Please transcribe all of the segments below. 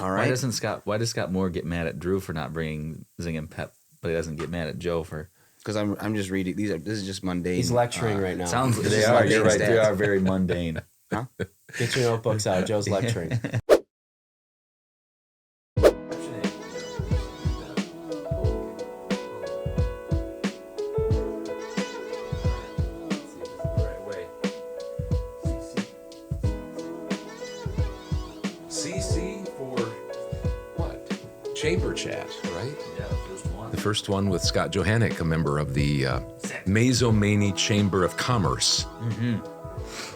All right. Why does Scott Moore get mad at Drew for not bringing Zing and Pep, but he doesn't get mad at Joe for? Because I'm just reading. This is just mundane. He's lecturing right now. Sounds They are. You're right. stats. They are very mundane. Huh? Get your notebooks out. Joe's lecturing. CC for what? Chamber chat, right? Yeah, the first one. The first one with Scott Johannick, a member of the Mazomanie Chamber of Commerce.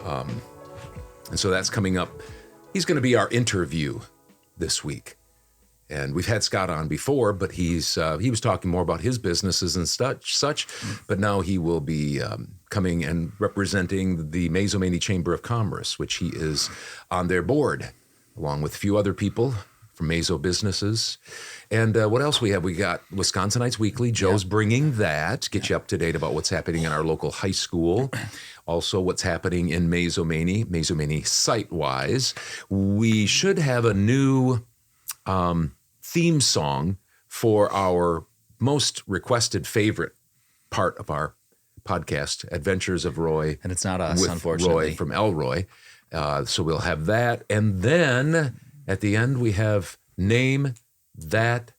And so that's coming up. He's going to be our interview this week. And we've had Scott on before, but he was talking more about his businesses and such. But now he will be coming and representing the Mazomanie Chamber of Commerce, which he is on their board, along with a few other people from Mazo businesses. And what else we have? We got Wisconsinites Weekly. Joe's bringing that, get you up to date about what's happening in our local high school. Also, what's happening in Mazomanie site-wise. We should have a new theme song for our most requested favorite part of our podcast, Adventures of Roy. And it's not us, with unfortunately. Roy from Elroy. So we'll have that. And then at the end, we have Name That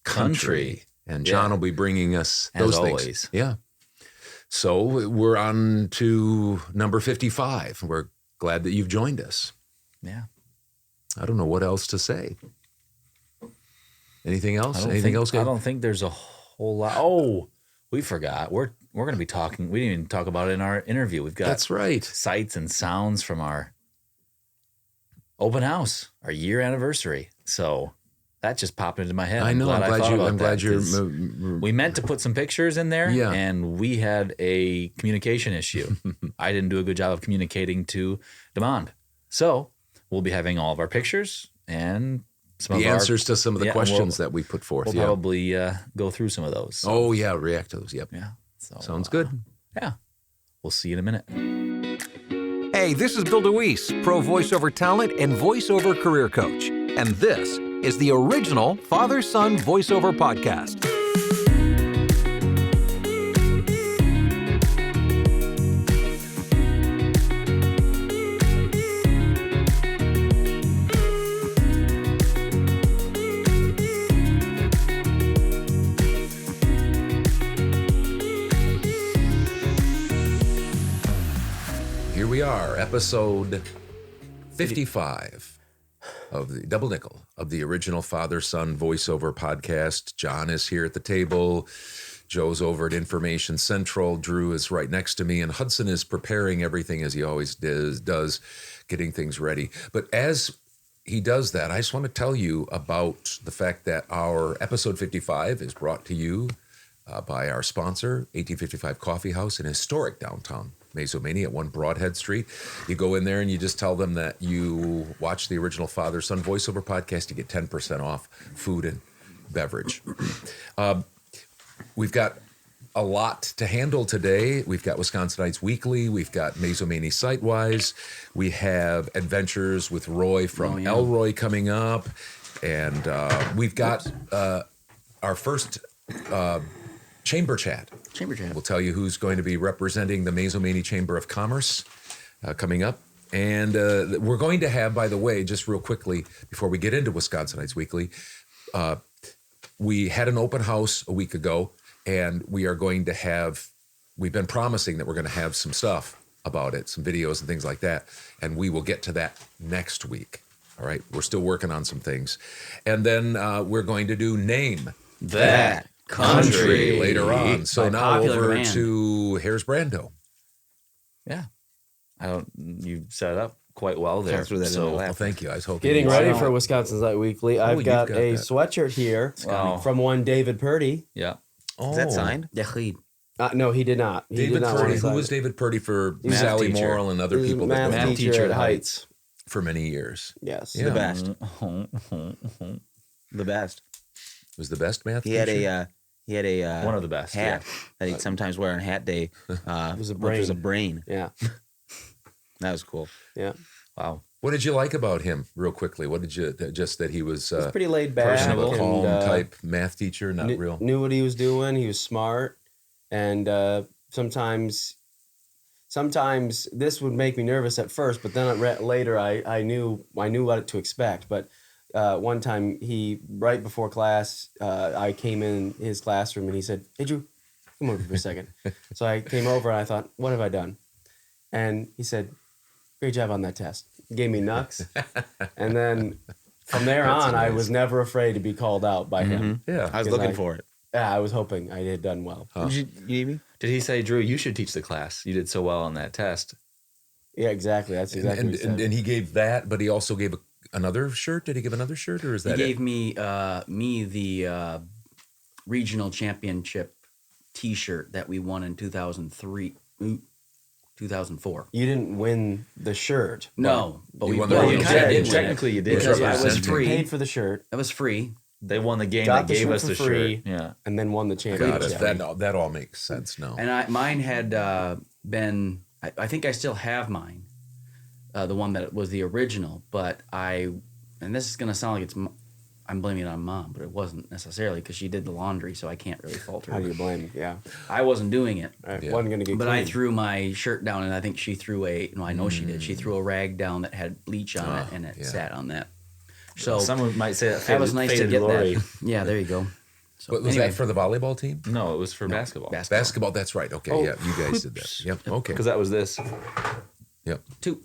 Country. And John will be bringing us those As things. always. Yeah. So we're on to number 55. We're glad that you've joined us. Yeah. I don't know what else to say. Anything else? I don't think there's a whole lot. Oh, we forgot. We're going to be talking. We didn't even talk about it in our interview. We've got That's right. sights and sounds from our open house, our year anniversary. So that just popped into my head. I know. I'm glad you're. We meant to put some pictures in there, Yeah. and we had a communication issue. I didn't do a good job of communicating to Demand. So we'll be having all of our pictures and some the of answers to some of the yeah, questions that we put forth. We'll Yeah. probably go through some of those. So, Oh yeah, react to those. Yep. yeah. So, Sounds good. Yeah. We'll see you in a minute. Hey, this is Bill DeWeese, pro voiceover talent and voiceover career coach. And this is the original Father-Son Voiceover Podcast. Here we are, episode 55 of the Double Nickel of the original Father-Son Voiceover Podcast. John is here at the table. Joe's over at Information Central. Drew is right next to me, and Hudson is preparing everything as he always does, getting things ready. But as he does that, I just want to tell you about the fact that our episode 55 is brought to you by our sponsor, 1855 Coffee House in historic downtown Mazomanie at 1 Broadhead Street. You go in there and you just tell them that you watch the original Father-Son Voiceover Podcast. You get 10% off food and beverage. We've got a lot to handle today. We've got Wisconsinites Weekly. We've got Mazomanie Sitewise. We have Adventures with Roy from Elroy coming up. And we've got our first Chamber Chat. Chamber chat. We'll tell you who's going to be representing the Mazomanie Chamber of Commerce coming up. And we're going to have, by the way, just real quickly, before we get into Wisconsinites Weekly, we had an open house a week ago, and we are going to have, we've been promising that we're going to have some stuff about it, some videos and things like that, and we will get to that next week. All right? We're still working on some things. And then we're going to do Name That Country later on. So By now popular over demand. to Here's Brando. Yeah. You set it up quite well there. Threw that in So the lap. Well, thank you. I was hoping. Getting you- ready for Wisconsin Light Weekly. I've you've got got a that. sweatshirt here Wow. from one David Purdy. yeah. Is that signed? No, he did not. He David did not Purdy. want to Who sign was it. David Purdy for Math Sally teacher. Morrill and other He was a people that math go teacher at Heights. for many years? Yes. Yeah. The best. The best. Was the best math He had teacher? a One of the best, hat yeah. that he'd sometimes wear on hat day. was a Which was a brain. brain. Yeah. That was cool. Yeah. Wow. What did you like about him, real quickly? What did you just that he was He's pretty laid back, personable, and, calm type math teacher, not real. Knew what he was doing. He was smart, and sometimes this would make me nervous at first, but then later I knew what to expect. But one time right before class, I came in his classroom and he said, "Hey Drew, come over for a second." So I came over and I thought, "What have I done?" And he said, "Great job on that test." He gave me knucks, and then from there on, I was never afraid to be called out by him. Yeah, I was looking for it. Yeah, I was hoping I had done well. Did you need me? Did he say, Drew, you should teach the class? You did so well on that test. Yeah, exactly. That's exactly what he said. and he gave that, but he also gave another shirt. Did he give another shirt, or is that He it? gave me the regional championship T-shirt that we won in 2004. You didn't win the shirt. No, but You we won the well, regional we kinda did championship. win it Technically, you did. because I was Representing. free. Paid for the shirt It was free. They won the game Got that the gave shirt us for the free. shirt. Yeah. and then won the Got championship. it. That all makes sense now. And mine had been. I think I still have mine, the one that was the original. But and this is gonna sound like I'm blaming it on Mom, but it wasn't necessarily because she did the laundry, so I can't really fault her. How do you blame? Yeah, I wasn't doing it. Wasn't gonna get. But clean. I threw my shirt down, and I think she threw I know she did. She threw a rag down that had bleach on it, and it sat on that. So Someone might say that, that was nice to faded get glory. that. Yeah, there you go. So But was anyway, that for the volleyball team? No, it was for basketball. Basketball. That's right. Okay. Oh, Yeah, you guys did that. Yep. Okay. Because that was this. Yep. 2.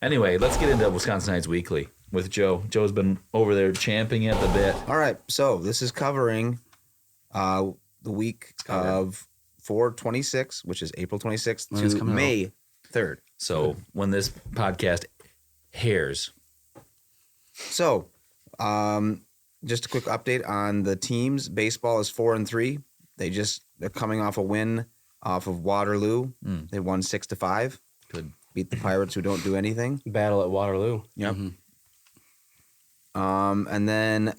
Anyway, let's get into Wisconsinites Weekly with Joe. Joe's been over there champing at the bit. All right, so this is covering the week of 4/26, which is April 26th When it's to coming out. May 3rd. So when this podcast airs, So, just a quick update on the teams. Baseball is 4-3. They're coming off a win off of Waterloo. They won 6-5. Good. Beat the Pirates, who don't do anything. battle at Waterloo. Yep. And then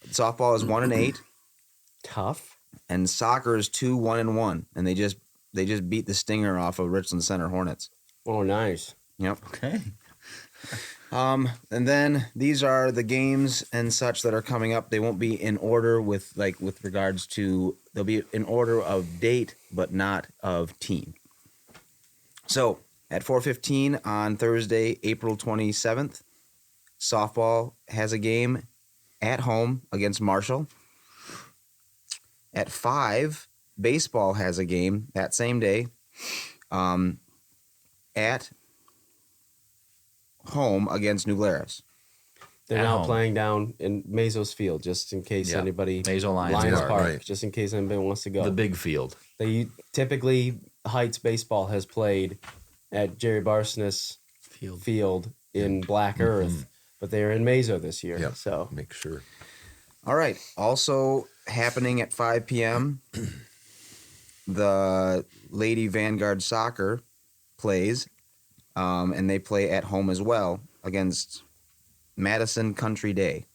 softball is 1-8, Tough. and soccer is 2-1-1, and they just beat the Stinger off of Richland Center Hornets. Oh, nice. Yep. okay. And then these are the games and such that are coming up. They won't be in order with regards to, they'll be in order of date, but not of team. So at 4:15 on Thursday, April 27th, softball has a game at home against Marshall. At 5, baseball has a game that same day at home against New Glarus. They're At now home. playing down in Mazos Field, just in case Yeah. anybody. Mazo Lions Lions Park, Park, right. just in case anybody wants to go. the big field. They typically Heights baseball has played at Jerry Barsness Field in Black Earth, but they're in Mazo this year. Yep. So Make sure. All right. Also happening at 5 p.m., the Lady Vanguard Soccer plays, and they play at home as well against Madison Country Day.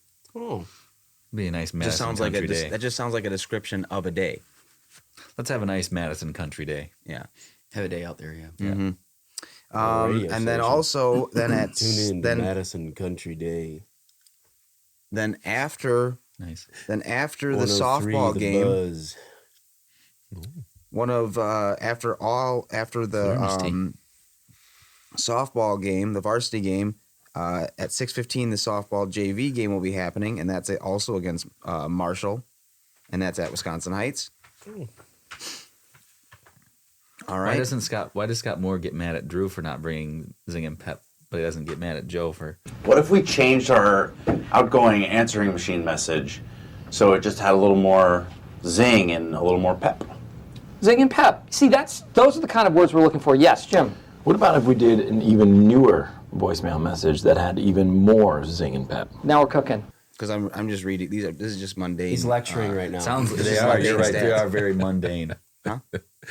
Be a nice Madison Just sounds like Country Day. that just sounds like a description of a day. Let's have a nice Madison Country Day. Yeah. Have a day out there, yeah. Mm-hmm. Radio And then station. also then at tune in to then Madison Country Day. then after Nice. the 103 softball The game, Buzz. one of after the Varsity. softball game, the varsity game, at 6:15 the softball JV game will be happening, and that's also against Marshall, and that's at Wisconsin Heights. All Why right. does Scott Moore get mad at Drew for not bringing Zing and Pep, but he doesn't get mad at Joe for? What if we changed our outgoing answering machine message so it just had a little more zing and a little more pep? Zing and pep. See, those are the kind of words we're looking for. Yes, Jim. What about if we did an even newer voicemail message that had even more zing and pep? Now we're cooking. Because I'm just reading this is just mundane. He's lecturing right now. Sounds This they is are. like You're big right. They stats. are very mundane.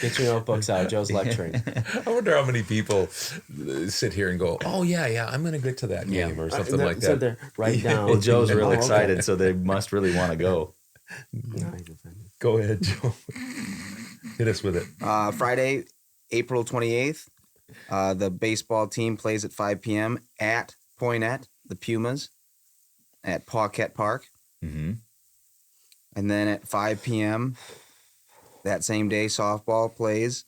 Get your notebooks out. Joe's lecturing. I wonder how many people sit here and go, "Oh yeah, I'm going to get to that game or something like So that." they're right down. Well, Joe's real Oh, okay. excited, so they must really want to go. No, he's offended. Go ahead, Joe. Hit us with it. Friday, April 28th, The baseball team plays at 5 p.m. at Poynette, the Pumas, at Paquette Park. Mm-hmm. And then at 5 p.m. that same day, softball plays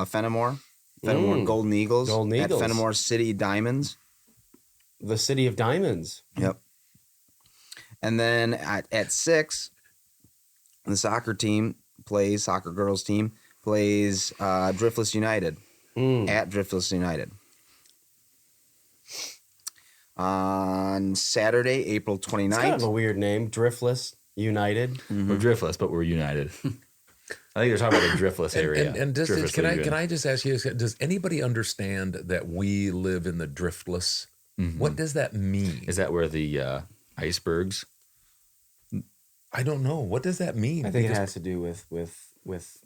Fenimore Golden Eagles, Golden at Eagles. Fenimore City Diamonds. The City of Diamonds. Yep. And then at 6, the soccer girls team plays Driftless United at Driftless United. On Saturday, April 29th. It's kind of a weird name, Driftless United. We're driftless, but we're united. I think they're talking about the driftless area. And just, Driftless can region. I just ask you, does anybody understand that we live in the driftless? What does that mean? Is that where the icebergs? I don't know. What does that mean? I think it Because- has to do with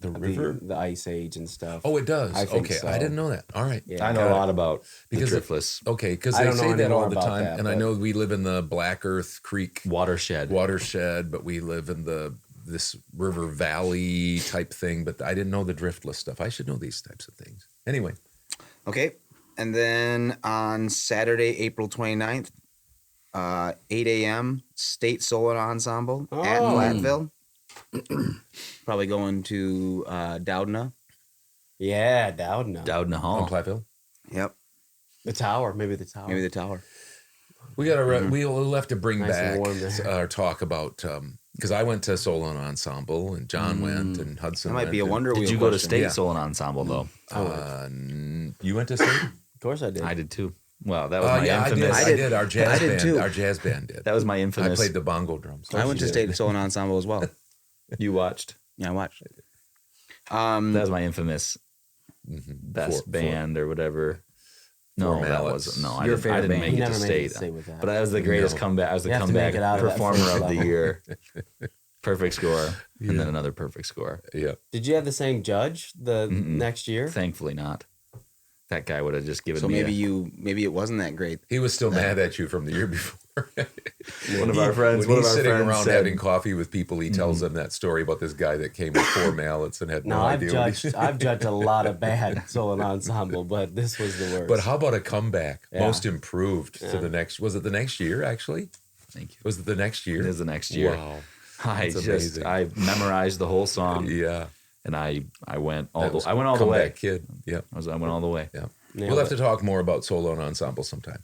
The river? the ice age and stuff. Oh, it does. I think okay, so. I didn't know that. All right. Yeah. I know a lot about Because the it- driftless Okay, because I they don't know say that anymore all the about time, that, and I but- know we live in the Black Earth Creek watershed. watershed, but we live in this river valley type thing. But I didn't know the driftless stuff. I should know these types of things. Anyway, Okay. And then on Saturday, April 29th, 8 a.m., State Solo Ensemble at Oh. Platteville. Probably going to Doudna. Yeah, Dowden. Dowden on Hall. Platteville, Yep. The tower, maybe the tower. Maybe the tower. we got to we'll have to bring Nice and back warm there. our talk about because I went to Solo Ensemble and John went and Hudson. That might be a went, Wonder Wheel Did you go to question. State Yeah. Solo Ensemble though? You went to state? Of course I did. I did too. Well, that was my Yeah, infamous. I did. Our jazz I did band. too. Our jazz band did. That was my I infamous. played the bongo drums. I went to State Solo Ensemble as well. You watched. Yeah, I watched. That was my infamous best band or whatever. No, Four that mallets. wasn't. No, I Your didn't, I favorite didn't band. make He it to never made it state. to state with that. But I was the greatest No. comeback. I was the You have to make comeback it out of that performer first of the level. year. Perfect score, and then another perfect score. Yeah. Did you have the same judge the next year? Thankfully not. That guy would have just given So me maybe it wasn't that great. He was still mad at you from the year before. one of our friends. When One of he's our sitting friends around said, having coffee with people, he tells them that story about this guy that came with 4 mallets and had no, No, idea. I've judged a lot of bad solo ensemble, but this was the worst. But how about a comeback? Yeah. Most improved to the next. Was it the next year? Actually, Thank you. was it the next year? It is the next year. Wow. I That's just amazing. I memorized the whole song, Yeah. and I went all That the was I went all the way. Comeback Kid. Yeah. I went all the way. Yeah. Nailed We'll have it. to talk more about solo and ensemble sometime.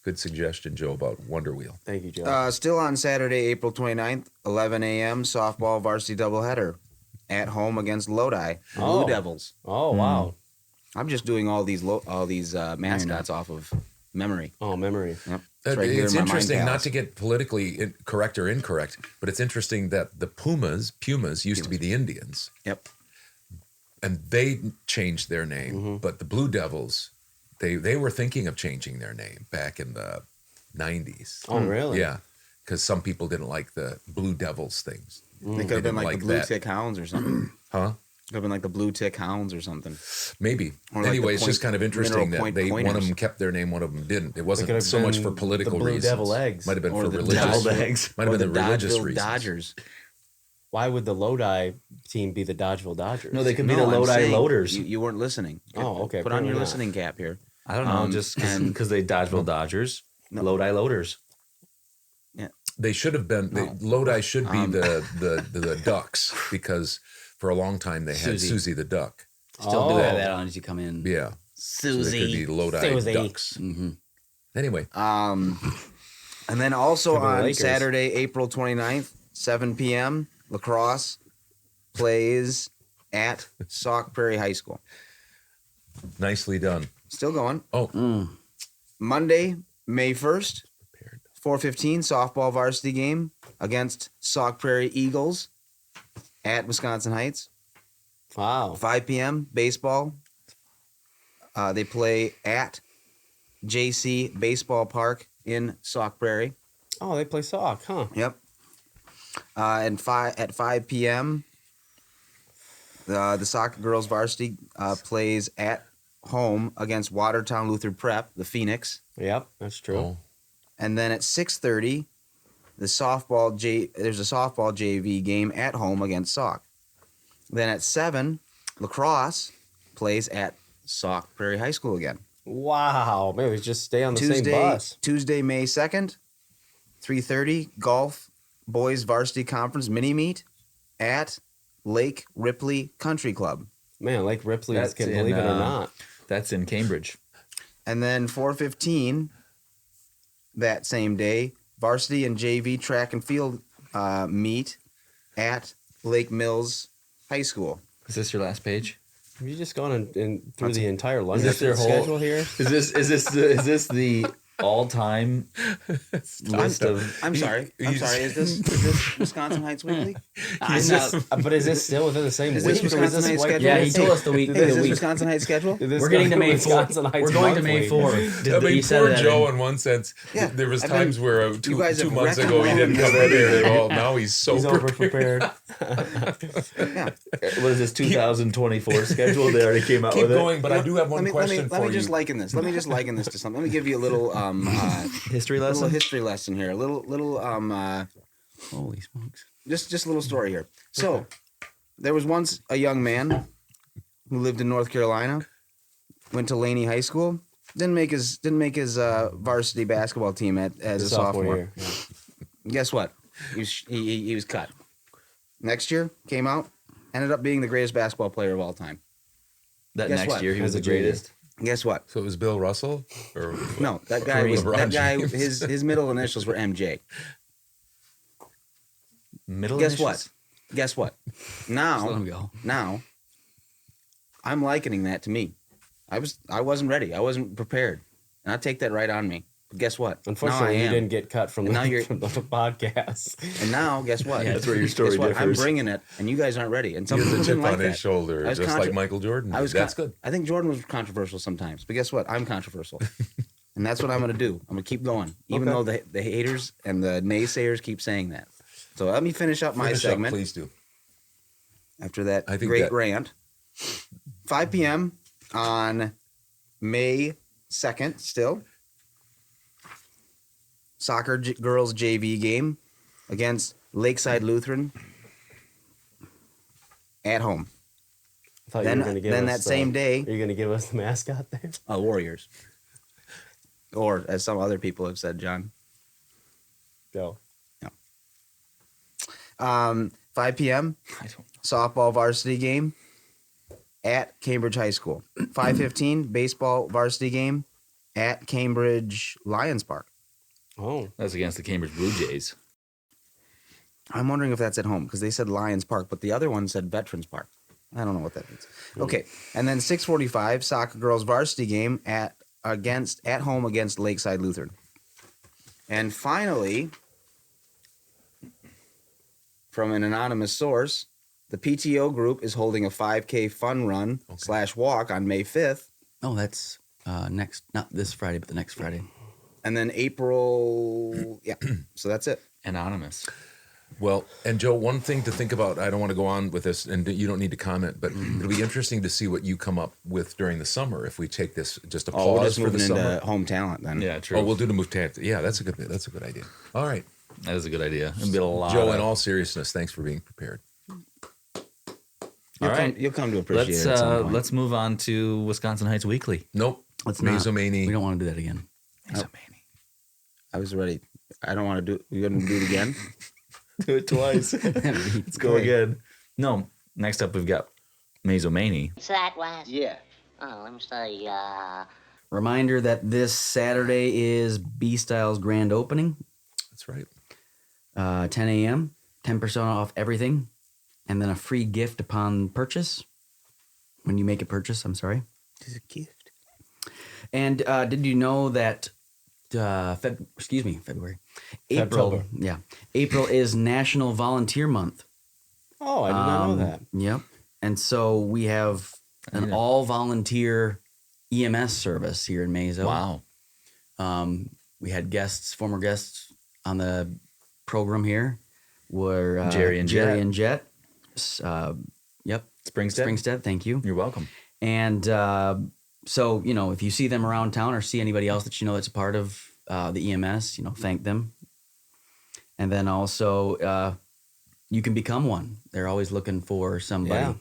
Good suggestion, Joe, about Wonder Wheel. Thank you, Joe. Still on Saturday, April 29th, 11 a.m., softball varsity doubleheader at home against Lodi, the Oh. Blue Devils. Oh wow. I'm just doing all these mascots off of memory. Oh, memory. Yep. It's right here It's in my mind interesting, not palace. to get politically correct or incorrect, but it's interesting that the Pumas used to be the Indians, Yep. and they changed their name. But the Blue Devils, they were thinking of changing their name back in the 90s. Oh, really? Yeah, because some people didn't like the Blue Devils things. They could have didn't been like like the Blue that. Tick Hounds or something. Huh? Could have been like the Blue Tick Hounds or something. Maybe. Or like Anyway, the it's just kind of interesting Mineral that Point one of Pointers. them kept their name, one of them didn't. It could wasn't have so much been for the political Blue reasons. Devil Eggs. Might have been Or for the religious. Deviled eggs. Might have Or been the the religious Dodgeville reasons. Dodgers. Why would the Lodi team be the Dodgeville Dodgers? No, they could be No, the I'm Lodi saying Loaders. You weren't listening. Oh, okay, Put on apparently your not. listening cap here. I don't know, just because they Dodgeville Dodgers, Lodi Loaders. They should have been. Lodi should be the Ducks because for a long time they had Susie. Susie the Duck. Still do Oh. have that on as you come in. Yeah, so they could be Lodi Susie. Ducks. Anyway, And then also Could be the on Lakers. Saturday, April 29th, 7 p.m., lacrosse plays at Sauk Prairie High School. nicely done. Still going. Oh, Monday, May 1st, 4:15 softball varsity game against Sauk Prairie Eagles at Wisconsin Heights. Wow. 5 p.m. baseball. They play at JC Baseball Park in Sauk Prairie. Oh, they play sock, huh? Yep. And at 5 p.m. The soccer girls varsity plays at home against Watertown Lutheran Prep, the Phoenix. Yep, that's true. oh. And then at 6:30, there's a softball JV game at home against Sauk. Then at 7, lacrosse plays at Sauk Prairie High School again. Wow, maybe we just stay on the same bus. Tuesday, May 2nd, 3:30, golf boys varsity conference mini meet at Lake Ripley Country Club. Man, Lake Ripley, That's can in, believe it or not. That's in Cambridge. And then 4:15 that same day, varsity and JV track and field meet at Lake Mills High School. Is this your last page? Have you just gone in through the entire London this their whole- schedule here? Is this the all-time list of? I'm sorry. Is this Wisconsin Heights Weekly? I'm not, but is this still within the same Is week? this or Wisconsin is this Heights like- schedule? Yeah, he told us the week. Is the this week. Wisconsin Heights schedule? Is this We're getting to going May 4. Wisconsin Heights We're going to monthly? May 4. I mean, poor Joe in one sense. Yeah, There was I've times been- where you two guys have months wrecked ago he all didn't of come this. prepared at all. Now he's so He's prepared. over-prepared. What is this 2024 schedule? They already came out Keep with going, but I do have one question let me for just you. liken this. Let me just liken this to something. Let me give you a little History little lesson. history lesson here. A little Holy smokes. just a little story here. So, there was once a young man who lived in North Carolina, went to Laney High School, didn't make his varsity basketball team as a sophomore. year. Yeah. Guess what? He was cut. Next year came out, ended up being the greatest basketball player of all time. That Guess next what? year he was As a the junior. greatest. Guess what? So it was Bill Russell? Or No, that guy was LeBron that guy. James. His middle initials were MJ. Middle Guess initials? what? Guess what? Just let Now, him go. I'm likening that to me. I wasn't ready. I wasn't prepared, and I take that right on me. But guess what? Unfortunately, now I you am. didn't get cut from And now the, you're- from the podcast. And now, guess what? Yeah, that's where your story Guess what? I'm differs. bringing it, and you guys aren't ready. And some he has people a chip didn't like on his that. shoulder, I was just contra- like Michael Jordan. That's good. I think Jordan was controversial sometimes, but guess what? I'm controversial, and that's what I'm going to do. I'm going to keep going, even though the haters and the naysayers keep saying that. So let me finish up my Finish up, segment please do. after that I think great that- rant. 5 p.m. on May 2nd, still. Soccer girls JV game against Lakeside Lutheran at home. I thought Then- you were going to give then us that same day- Are you going to give us the mascot there? Warriors. Or, as some other people have said, John. Go. 5 p.m. I don't know. softball varsity game at Cambridge High School. 5:15 baseball varsity game at Cambridge Lions Park. Oh, That's against the Cambridge Blue Jays. I'm wondering if that's at home because they said Lions Park, but the other one said Veterans Park. I don't know what that means. Okay, and then 6:45 soccer girls varsity game at home against Lakeside Lutheran. And finally, from an anonymous source, the PTO group is holding a 5K fun run / walk on May 5th. Oh, that's next, not this Friday, but the next Friday. And then April, yeah. So that's it. Anonymous. Well, and Joe, one thing to think about, I don't want to go on with this, and you don't need to comment, but it'll be interesting to see what you come up with during the summer if we take this just a Oh, we're pause just for the moving summer. into home talent then. Yeah, true. Oh, we'll do the move tab. Yeah, that's a good idea. All right. That is a good idea. It'd be a lot. Joe, of, in all seriousness, thanks for being prepared. all right. You'll come to appreciate Let's it at some point. let's move on to Wisconsin Heights Weekly. Nope. Let's not. Mesomania. We don't want to do that again. I was ready. I don't want to do. You're gonna do it again. Do it twice. Let's go again. No. Next up, we've got Mesomania. So that was. Yeah. Oh, let me say, Reminder that this Saturday is B Style's grand opening, That's right. 10 a.m., 10% off everything, and then a free gift upon purchase. When you make a purchase, I'm sorry. It's a gift. And did you know that February, April, Febtober. yeah, April is National Volunteer Month. Oh, I did not know that. Yep. And so we have an all volunteer EMS service here in Mazo. Wow. We had former guests on the program here were Jerry and Jet. Yep. Springstead, thank you. You're welcome. And so, if you see them around town or see anybody else that you know that's a part of the EMS, thank them. And then also, you can become one. They're always looking for somebody Yeah.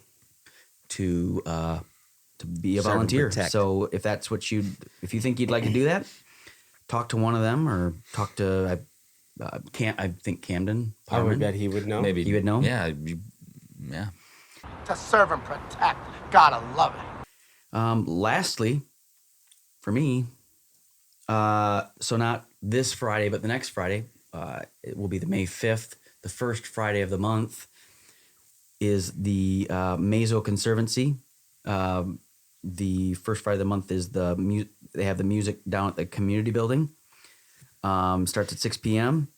to to be a Serve and volunteer. protect. So if you think you'd like to do that, talk to one of them or talk to I think Camden. I would Parman. bet he would know. Maybe you would know. Yeah. Yeah. To serve and protect. Gotta love it. Lastly, for me, so not this Friday, but the next Friday, it will be the May 5th. The first Friday of the month is the Mazo Conservancy. The first Friday of the month is they have the music down at the community building. Starts at 6 p.m.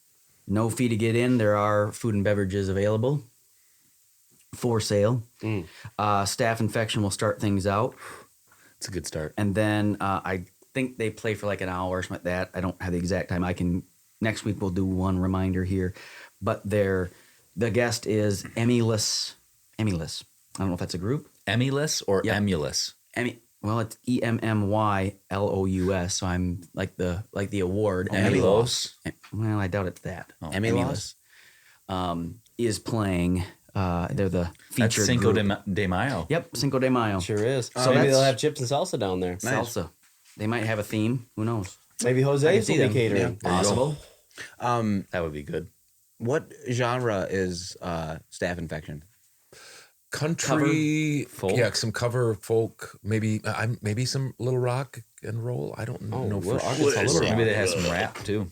No fee to get in. There are food and beverages available for sale. Staph infection will start things out. It's a good start. And then I think they play for like an hour or something like that. I don't have the exact time. Next week we'll do one reminder here. But the guest is Emulous. I don't know if that's a group. Emulous or Yep. Emulous? Well, it's EMMYLOUS. So I'm like the award. Emulous? Well, I doubt it's that. Emulous? Is playing. They're the featured That's Cinco group. de Mayo. Yep, Cinco de Mayo. Sure is. So So maybe that's- they'll have chips and salsa down there. Salsa. They might have a theme. Who knows? Maybe I Jose's can see will them. be catering. Possible. That would be good. What genre is staph infection? Country, folk? yeah, some cover folk, maybe maybe some little rock and roll. I don't know for well, sure. Arkansas Little Rock. Maybe they have some rap too.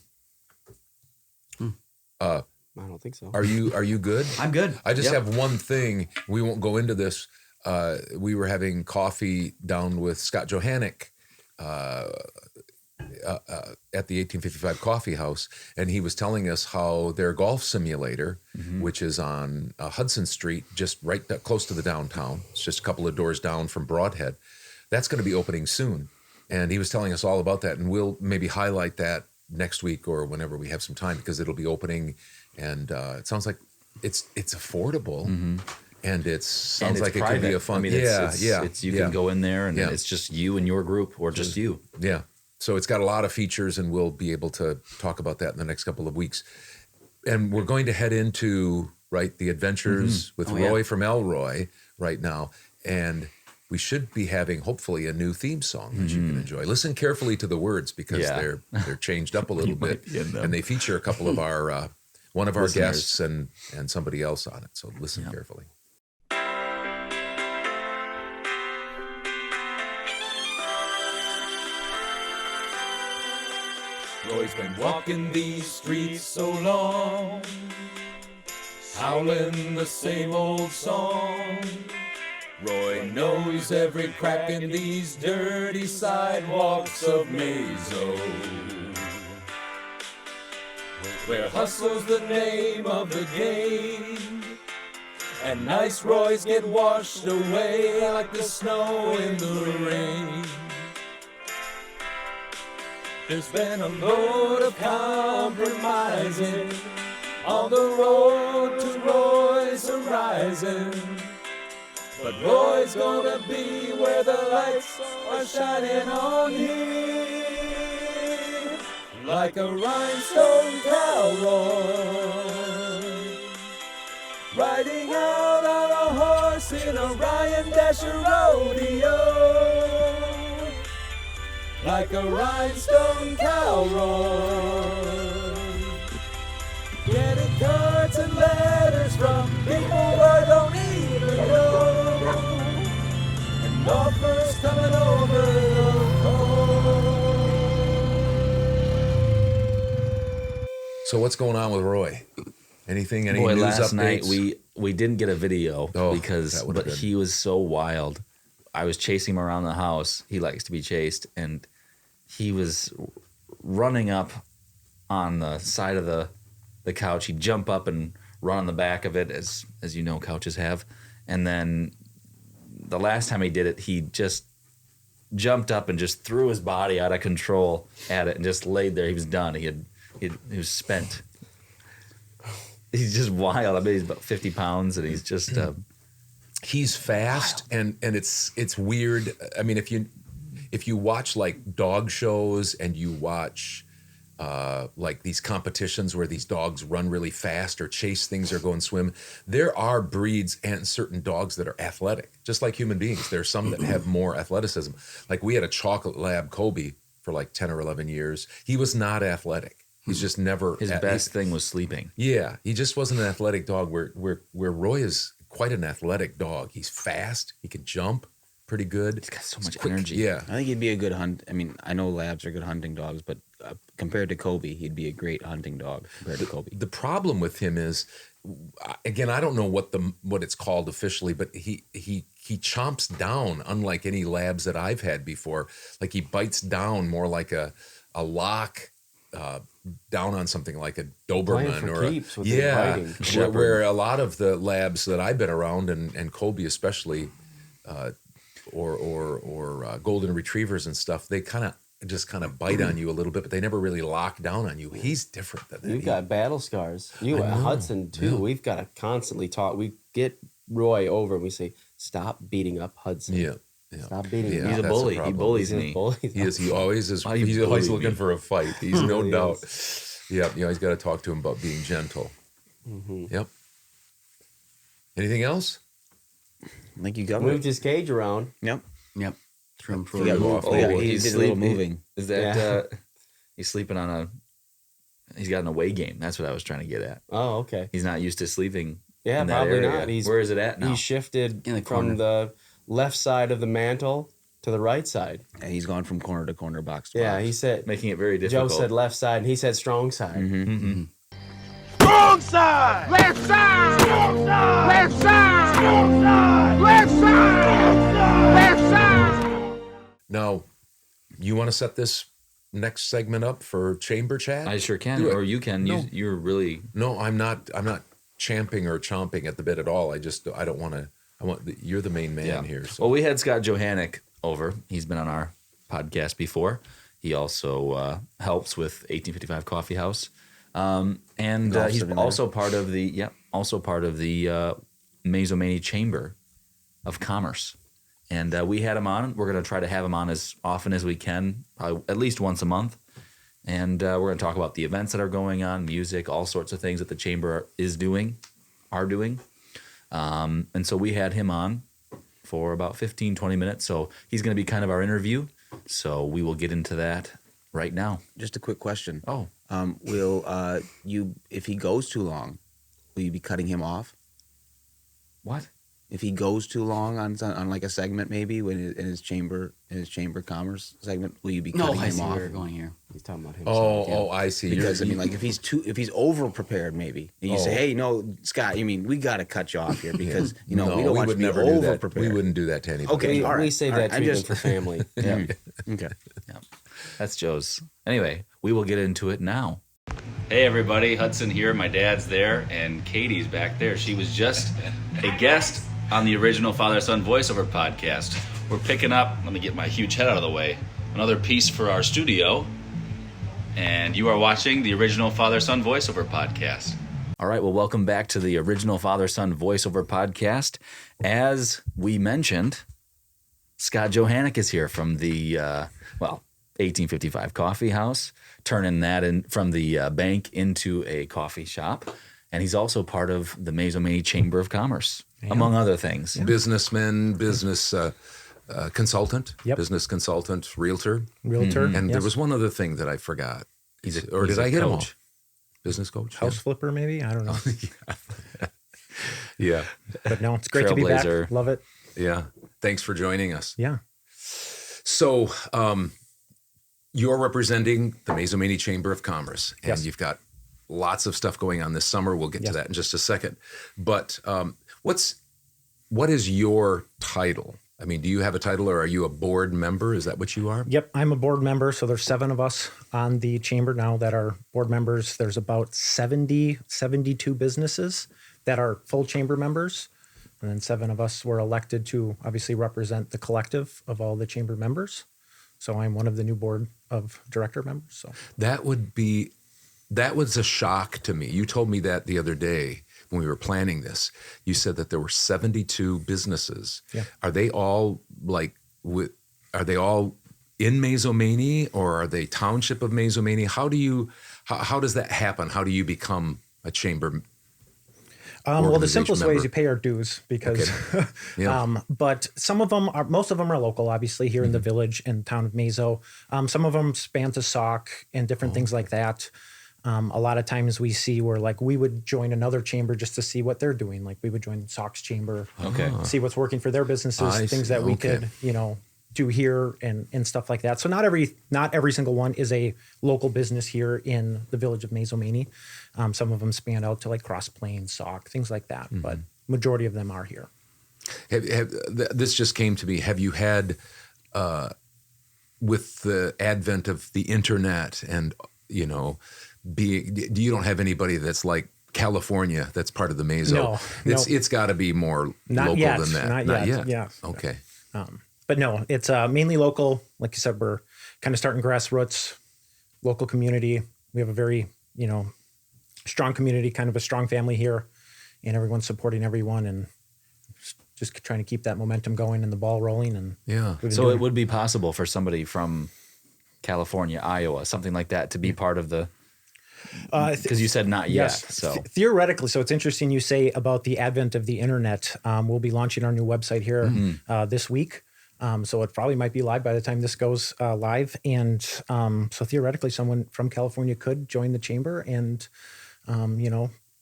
I don't think so. Are you good? I'm good. I just Yep. have one thing. We won't go into this. We were having coffee down with Scott Johannick at the 1855 Coffee House, and he was telling us how their golf simulator, which is on Hudson Street, just right close to the downtown, it's just a couple of doors down from Broadhead, that's going to be opening soon. And he was telling us all about that, and we'll maybe highlight that next week or whenever we have some time, because it'll be opening, and it sounds like it's affordable. And it sounds like it could be a fun. I mean, it's you can go in there and it's just you and your group, or just you. Yeah. So it's got a lot of features, and we'll be able to talk about that in the next couple of weeks. And we're going to head into the adventures with Roy from Elroy right now, and we should be having hopefully a new theme song that you can enjoy. Listen carefully to the words, because they're changed up a little bit, and they feature a couple of our one of our Listeners. guests and somebody else on it. So listen carefully. Roy's been walking these streets so long, howling the same old song. Roy knows every crack in these dirty sidewalks of Mazo, where hustle's the name of the game, and nice Roys get washed away like the snow in the rain. There's been a load of compromising on the road to Roy's horizon, but Roy's gonna be where the lights are shining on him, like a rhinestone cowboy, riding out on a horse in a Ryan Dasher rodeo. Like a rhinestone cowboy, getting cards and letters from people I don't even know, and offers coming over the phone. So what's going on with Roy? Anything? Any Boy, news last night updates? we didn't get a video that because would've been- he was so wild. I was chasing him around the house. He likes to be chased, and he was running up on the side of the couch. He'd jump up and run on the back of it, as you know couches have. And then the last time he did it, he just jumped up and just threw his body out of control at it and just laid there. He was done. He was spent. He's just wild. I bet he's about 50 pounds, and he's just he's fast, and it's weird. I mean, if you watch like dog shows and you watch like these competitions where these dogs run really fast or chase things or go and swim. There are breeds and certain dogs that are athletic, just like human beings. There are some that have more athleticism. Like we had a chocolate lab, Kobe, for like 10 or 11 years. He was not athletic. He's just never. His best thing was sleeping. Yeah, he just wasn't an athletic dog. Where Roy is quite an athletic dog. He's fast. He can jump pretty good. He's got so much energy. Yeah, I think he'd be a good hunt. I mean, I know labs are good hunting dogs, but compared to Kobe, he'd be a great hunting dog compared to Kobe. the problem with him is, again, I don't know what it's called officially, but he chomps down unlike any labs that I've had before. Like he bites down more like a lock down on something like a Doberman or keeps with the biting. where a lot of the labs that I've been around and Kobe especially, or golden retrievers and stuff, they kind of bite on you a little bit, but they never really lock down on you. He's different than that. You've got battle scars. You I and know. Hudson too. Yeah. We've got to constantly talk. We get Roy over and we say, "Stop beating up Hudson. Yeah. Stop beating him Yeah, up." He's a that's bully. the He problem. bullies He's a me. bully. He is. He always is. Why you He's always bully looking me? for a fight. He's no Really doubt. Yep. You always got to talk to him about being gentle. Yep. Anything else? I think you got Moved his cage around. Yep. Yep. Trim He got moved. Oh, he he's did a little sleeping. moving. Is that Yeah. he's sleeping on he's got an away game. That's what I was trying to get at. Oh, okay. He's not used to sleeping Yeah, in that probably area. not. Where is it at now? He shifted In the corner. from the left side of the mantle to the right side. Yeah, he's gone from corner to corner, box to Yeah, box. he said. Making it very Joe difficult. said left side, and he said strong side. Mm-hmm. Strong side! Left side! Strong side! Left side! Strong side! Left side! Left side! Now, you want to set this next segment up for chamber chat? I sure can, Do it. or you can. No. You're really No, I'm not. I'm not champing or chomping at the bit at all. I don't want to. You're the main man here. So. Well, we had Scott Johannick over. He's been on our podcast before. He also helps with 1855 Coffee House, and Golf's he's in there. also part of the Mazomanie Chamber of Commerce. And we had him on. We're going to try to have him on as often as we can, probably at least once a month. And we're going to talk about the events that are going on, music, all sorts of things that the chamber are doing. And so we had him on for about 15, 20 minutes. So he's going to be kind of our interview. So we will get into that right now. Just a quick question. Oh, Will you, if he goes too long, will you be cutting him off? what? If he goes too long on like a segment, maybe in his chamber commerce segment, will you be No, cutting I him see off? where you're going here. He's talking about him. Oh, I see. Because I mean, like if he's over prepared, maybe and you say, "Hey, no, Scott, you mean we got to cut you off here because we don't want you would to be never do over that. prepared." We wouldn't do that to anybody. Okay, we, all right. we save all that right, treatment for family. Yeah. Okay. That's Joe's. Anyway, we will get into it now. Hey everybody, Hudson here. My dad's there, and Katie's back there. She was just a guest on the original Father-Son voiceover podcast. We're picking up, let me get my huge head out of the way, another piece for our studio. And you are watching the original Father-Son voiceover podcast. All right, well, welcome back to the original Father-Son voiceover podcast. As we mentioned, Scott Johannick is here from the, 1855 Coffee House, turning that in from the bank into a coffee shop. And he's also part of the Mazomanie Chamber of Commerce, among other things. Businessman, business consultant, Yep. business consultant, realtor. Realtor. And there yes. was one other thing that I forgot. He's a Or he's did a I get him all? coach. Business coach? House flipper, maybe? I don't know. Yeah. But no, it's great to be back. Trailblazer. Love it. Yeah. Thanks for joining us. Yeah. So, you're representing the Mazomanie Chamber of Commerce, and Yes. you've got lots of stuff going on this summer. We'll get to Yes. that in just a second. But what is your title? I mean, do you have a title, or are you a board member? Is that what you are? Yep. I'm a board member. So there's 7 of us on the chamber now that are board members. There's about 72 businesses that are full chamber members. And then 7 of us were elected to obviously represent the collective of all the chamber members. So I'm one of the new board of director members. So That was a shock to me. You told me that the other day when we were planning this. You said that there were 72 businesses. Yeah. Are they all in Mazomanie, or are they township of Mazomanie? How does that happen? How do you become a chamber? Well, the simplest way member? is you pay our dues because, Yeah. but most of them are local, obviously here in the village and town of Mazo. Some of them span to Sauk and different things like that. A lot of times we see where like we would join another chamber just to see what they're doing. Like we would join Sauk's chamber, see what's working for their businesses, things that we could, do here and stuff like that. So not every single one is a local business here in the village of Mazomanie. Some of them span out to like Cross Plains, Sauk, things like that. But majority of them are here. This just came to me. Have you had, with the advent of the internet and, you don't have anybody that's like California that's part of the Mazo? No. It's got to be more local than that. Not yet. Yeah. Okay. But no, it's mainly local. Like you said, we're kind of starting grassroots, local community. We have a very, strong community, kind of a strong family here, and everyone's supporting everyone and just trying to keep that momentum going and the ball rolling. And so it would be possible for somebody from California, Iowa, something like that, to be part of the. Because you said not yet. Yes, So theoretically, so it's interesting you say about the advent of the internet. We'll be launching our new website here this week. So it probably might be live by the time this goes live. And so theoretically, someone from California could join the chamber. And,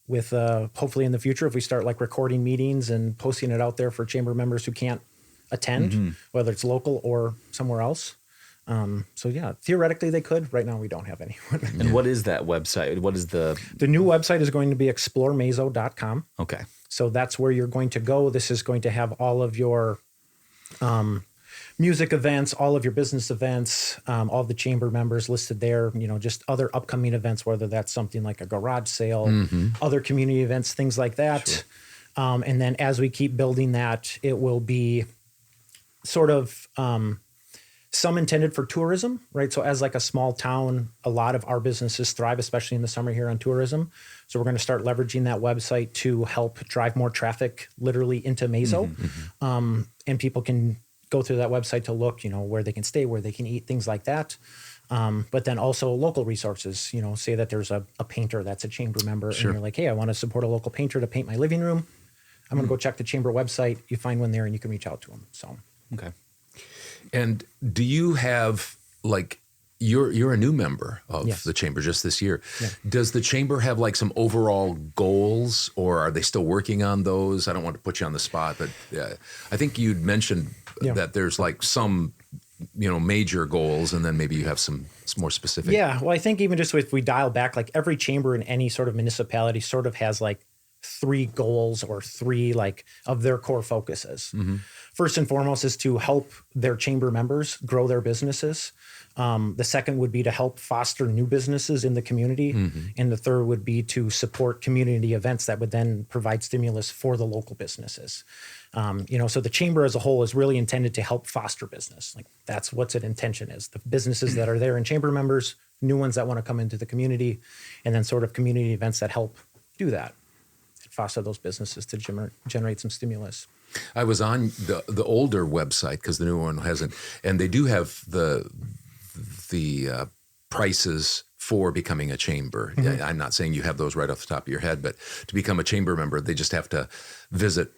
with hopefully in the future, if we start like recording meetings and posting it out there for chamber members who can't attend, whether it's local or somewhere else. Theoretically they could. Right now we don't have anyone. And what is that website? What is the new website is going to be exploremazo.com. Okay. So that's where you're going to go. This is going to have all of your music events, all of your business events, all of the chamber members listed there, just other upcoming events, whether that's something like a garage sale, other community events, things like that. Sure. And then as we keep building that, it will be sort of some intended for tourism, right? So as like a small town, a lot of our businesses thrive, especially in the summer here on tourism. So we're going to start leveraging that website to help drive more traffic literally into Mazo. And people can go through that website to look, where they can stay, where they can eat, things like that. But then also local resources, say that there's a painter that's a chamber member and you're like, hey, I want to support a local painter to paint my living room. I'm going to go check the chamber website. You find one there and you can reach out to them. So, okay. And do you have like you're a new member of the chamber just this year? Yeah. Does the chamber have like some overall goals, or are they still working on those? I don't want to put you on the spot, but I think you'd mentioned that there's like some major goals, and then maybe you have some more specific. Yeah, well, I think even just if we dial back, like every chamber in any sort of municipality sort of has like 3 goals or 3 like of their core focuses. First and foremost is to help their chamber members grow their businesses. The second would be to help foster new businesses in the community. And the third would be to support community events that would then provide stimulus for the local businesses. So the chamber as a whole is really intended to help foster business. Like that's what its intention is. The businesses that are there and chamber members, new ones that want to come into the community, and then sort of community events that help do that. Foster those businesses to generate some stimulus. I was on the older website because the new one hasn't, and they do have the prices for becoming a chamber. I'm not saying you have those right off the top of your head, but to become a chamber member, they just have to visit.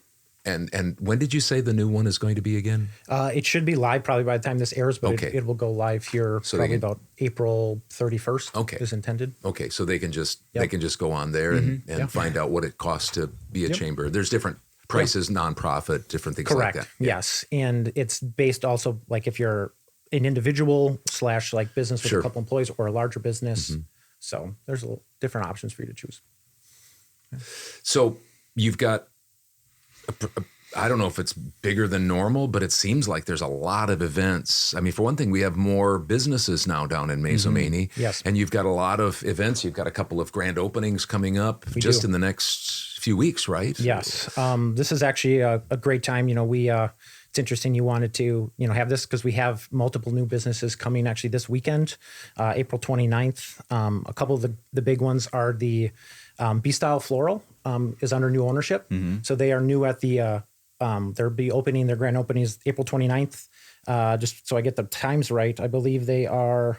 And when did you say the new one is going to be again? It should be live probably by the time this airs, but it will go live here probably about April 31st. Okay, is intended. Okay, so they can just go on there and find out what it costs to be a chamber. There's different prices, nonprofit, different things like that. Yes, and it's based also like if you're an individual / like business with a couple employees or a larger business. So there's different options for you to choose. So you've got. I don't know if it's bigger than normal, but it seems like there's a lot of events. I mean, for one thing, we have more businesses now down in Mazomanie. Yes. And you've got a lot of events. You've got a couple of grand openings coming up in the next few weeks, right? Yes. This is actually a great time. It's interesting you wanted to, have this because we have multiple new businesses coming actually this weekend, April 29th. A couple of the big ones are the B-Style Floral is under new ownership. So they are new at the They'll be opening, their grand opening is April 29th. Just so I get the times right, I believe they are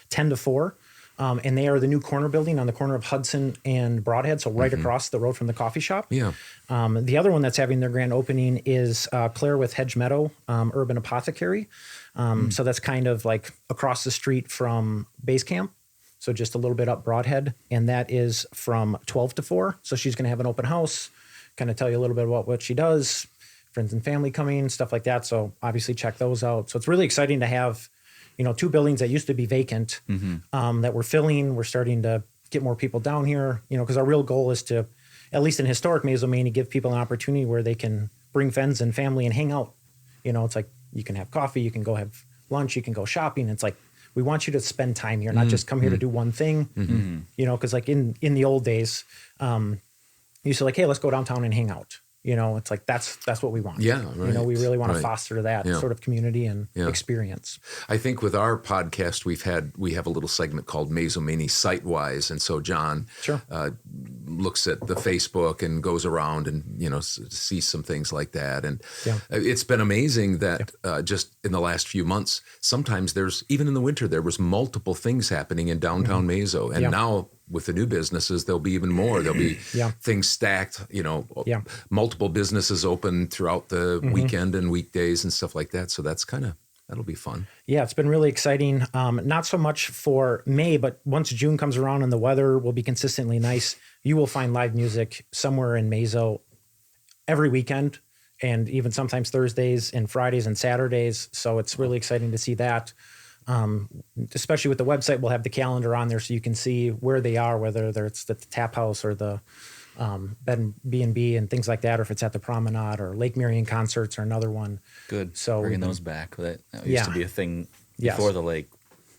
10 to 4. And they are the new corner building on the corner of Hudson and Broadhead, so right across the road from the coffee shop. Yeah. The other one that's having their grand opening is Claire with Hedge Meadow Urban Apothecary. So that's kind of like across the street from Base Camp, so just a little bit up Broadhead. And that is from 12 to 4. So she's going to have an open house, kind of tell you a little bit about what she does, friends and family coming, stuff like that. So obviously check those out. So it's really exciting to have, 2 buildings that used to be vacant that we're filling. We're starting to get more people down here, because our real goal is to, at least in historic Mazomania, give people an opportunity where they can bring friends and family and hang out. It's like you can have coffee, you can go have lunch, you can go shopping. It's like we want you to spend time here, not just come here to do one thing. Because like in the old days, you used to like, hey, let's go downtown and hang out. It's like that's what we want. Yeah, right. We really want to Right. foster that sort of community and experience. I think with our podcast, we have a little segment called Mazomania Sitewise, and so John looks at the Facebook and goes around and sees some things like that, and it's been amazing that just in the last few months, sometimes there's even in the winter there was multiple things happening in downtown Mazo, and now with the new businesses there'll be even more. There'll be things stacked, multiple businesses open throughout the weekend and weekdays and stuff like that. So that'll be fun. Yeah, it's been really exciting. Not so much for May, but once June comes around and the weather will be consistently nice, you will find live music somewhere in Mazo every weekend, and even sometimes Thursdays and Fridays and Saturdays. So it's really exciting to see that. Especially with the website, we'll have the calendar on there so you can see where they are, whether it's the Tap House or the Bed and B&B and things like that, or if it's at the Promenade or Lake Marion Concerts or another one. Good. So bringing those back. That used to be a thing before the lake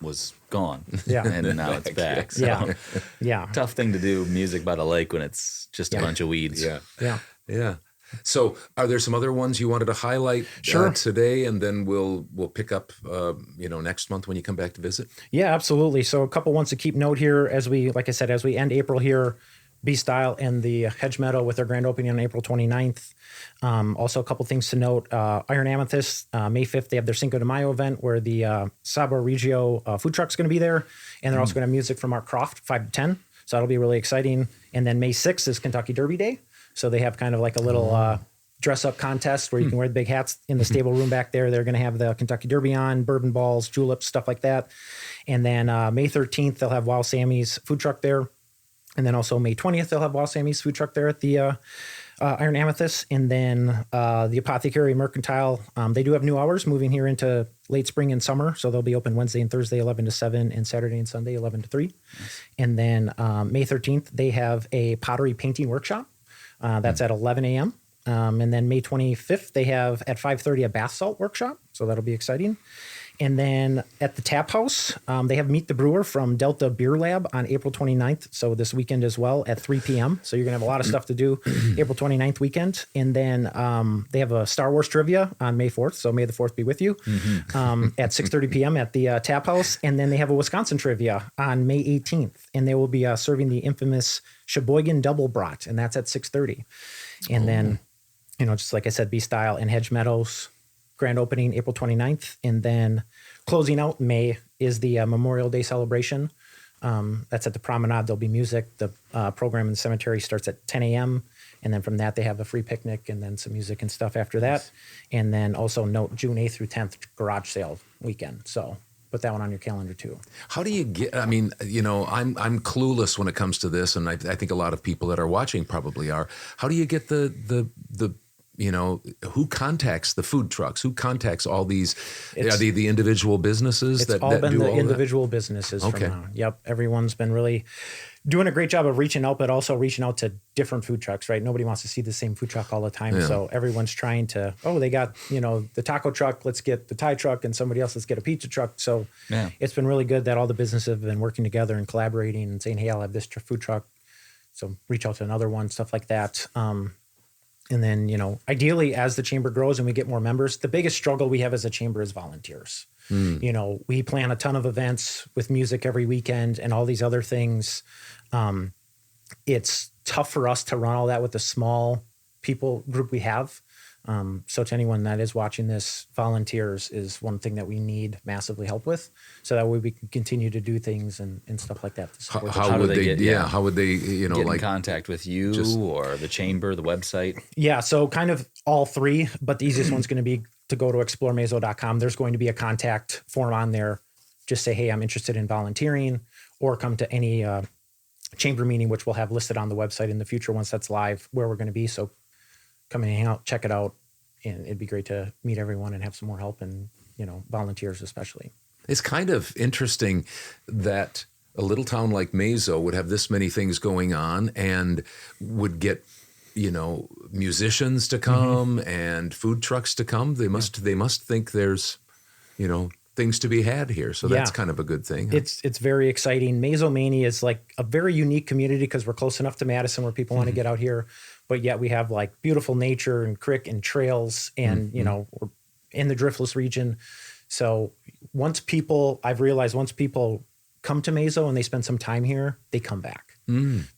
was gone. Yeah. And now it's back. So Yeah. tough thing to do music by the lake when it's just a bunch of weeds. Yeah. So, are there some other ones you wanted to highlight today, and then we'll pick up, next month when you come back to visit? Yeah, absolutely. So, a couple ones to keep note here as we end April here, B-Style and the Hedge Meadow with their grand opening on April 29th. Also, a couple things to note: Iron Amethyst, May 5th, they have their Cinco de Mayo event where the Sabor Regio food truck's going to be there, and they're also going to have music from Mark Croft 5 to 10. So that'll be really exciting. And then May 6th is Kentucky Derby Day. So they have kind of like a little dress-up contest where you can wear the big hats in the stable room back there. They're going to have the Kentucky Derby on, bourbon balls, juleps, stuff like that. And then May 13th, they'll have Wild Sammy's food truck there. And then also May 20th, they'll have Wild Sammy's food truck there at the Iron Amethyst. And then the Apothecary Mercantile, they do have new hours moving here into late spring and summer. So they'll be open Wednesday and Thursday, 11 to 7, and Saturday and Sunday, 11 to 3. Nice. And then May 13th, they have a pottery painting workshop. That's at 11 a.m. And then May 25th, they have at 5:30 a bath salt workshop. So that'll be exciting. And then at the Tap House, they have Meet the Brewer from Delta Beer Lab on April 29th. So this weekend as well at 3 p.m. So you're going to have a lot of stuff to do April 29th weekend. And then they have a Star Wars trivia on May 4th. So May the 4th be with you at 6:30 p.m. at the Tap House. And then they have a Wisconsin trivia on May 18th. And they will be serving the infamous Sheboygan Double Brat. And that's at 6:30. And then, just like I said, B-Style and Hedge Meadows grand opening April 29th. And then closing out May is the Memorial Day celebration. That's at the Promenade. There'll be music. The program in the cemetery starts at 10 a.m. And then from that, they have a free picnic and then some music and stuff after that. And then also note June 8th through 10th garage sale weekend. So put that one on your calendar too. How do you get, I'm clueless when it comes to this, and I think a lot of people that are watching probably are. How do you get the who contacts the food trucks? Who contacts all these? Are they the individual businesses that do all all been the that? individual businesses from now. Yep. Everyone's been really doing a great job of reaching out, but also reaching out to different food trucks, right? Nobody wants to see the same food truck all the time. Yeah. So everyone's trying to, they got, the taco truck, let's get the Thai truck, and somebody else, let's get a pizza truck. So it's been really good that all the businesses have been working together and collaborating and saying, hey, I'll have this food truck. So reach out to another one, stuff like that. And then, ideally, as the chamber grows and we get more members, the biggest struggle we have as a chamber is volunteers. We plan a ton of events with music every weekend and all these other things. It's tough for us to run all that with the small people group we have. So to anyone that is watching this, volunteers is one thing that we need massively help with, so that way we can continue to do things and stuff like that. To support the How chamber. would they? How would they? get like in contact with you or the chamber, the website? Yeah, so kind of all three, but the easiest one's going to be to go to exploremeso.com. There's going to be a contact form on there. Just say, hey, I'm interested in volunteering, or come to any chamber meeting, which we'll have listed on the website in the future once that's live, where we're going to be. So come and hang out, check it out, and it'd be great to meet everyone and have some more help, and volunteers especially. It's kind of interesting that a little town like Meso would have this many things going on and would get, musicians to come and food trucks to come. They must think there's, things to be had here. So that's kind of a good thing. Huh? It's very exciting. Mesomania is like a very unique community because we're close enough to Madison where people want to get out here, but yet we have like beautiful nature and creek and trails, and we're in the driftless region. So I've realized once people come to Meso and they spend some time here, they come back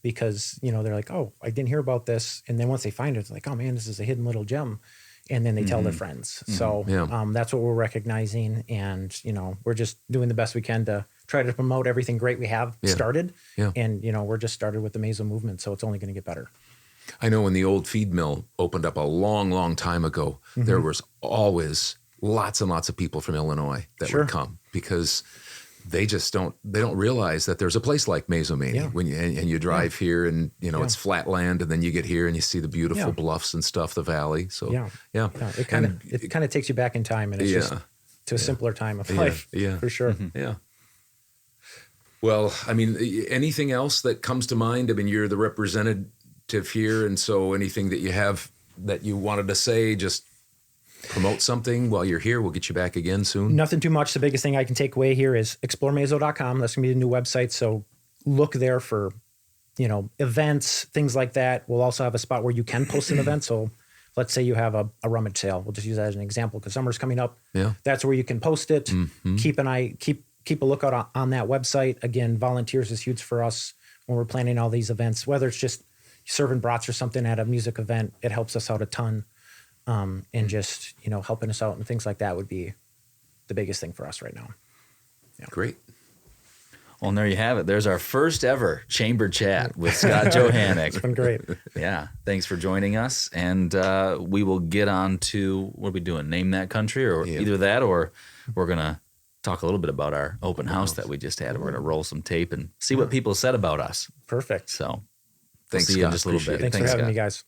because, they're like, oh, I didn't hear about this. And then once they find it, it's like, oh man, this is a hidden little gem. And then they tell their friends. So that's what we're recognizing. And, we're just doing the best we can to try to promote everything great we have started. Yeah. And, we're just started with the Meso movement. So it's only going to get better. I know when the old feed mill opened up a long, long time ago, there was always lots and lots of people from Illinois that would come because they don't realize that there's a place like Mesomania when you drive here and it's flat land, and then you get here and you see the beautiful bluffs and stuff, the valley. So it kind of takes you back in time, and it's just to a simpler time of life. For sure. Yeah. Well, I mean, anything else that comes to mind? I mean, you're the representative here, and so anything that you have that you wanted to say, just promote something while you're here. We'll get you back again soon. Nothing too much. The biggest thing I can take away here is exploremeso.com. That's going to be the new website. So look there for, events, things like that. We'll also have a spot where you can post an event. So let's say you have a rummage sale. We'll just use that as an example because summer's coming up. Yeah. That's where you can post it. Keep a lookout on that website. Again, volunteers is huge for us when we're planning all these events, whether it's just serving brats or something at a music event. It helps us out a ton. And just, helping us out and things like that would be the biggest thing for us right now. Yeah. Great. Well, and there you have it. There's our first ever chamber chat with Scott Johannick. It's been great. Yeah. Thanks for joining us. And we will get on to, what are we doing? Name that country, or either that, or we're going to talk a little bit about our open house that we just had. We're going to roll some tape and see what people said about us. Perfect. So thanks, see you in just a little bit. Thanks for having me, guys.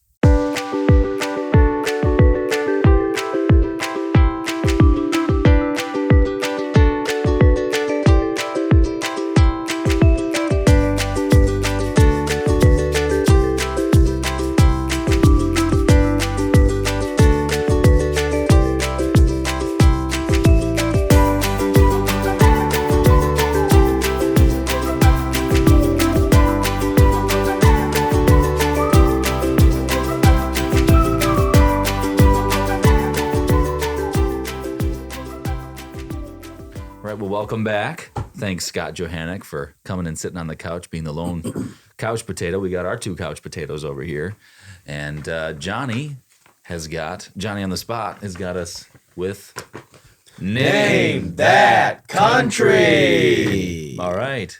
Welcome back. Thanks, Scott Johannick, for coming and sitting on the couch, being the lone couch potato. We got our two couch potatoes over here. And Johnny on the Spot has got us with Name That Country. All right.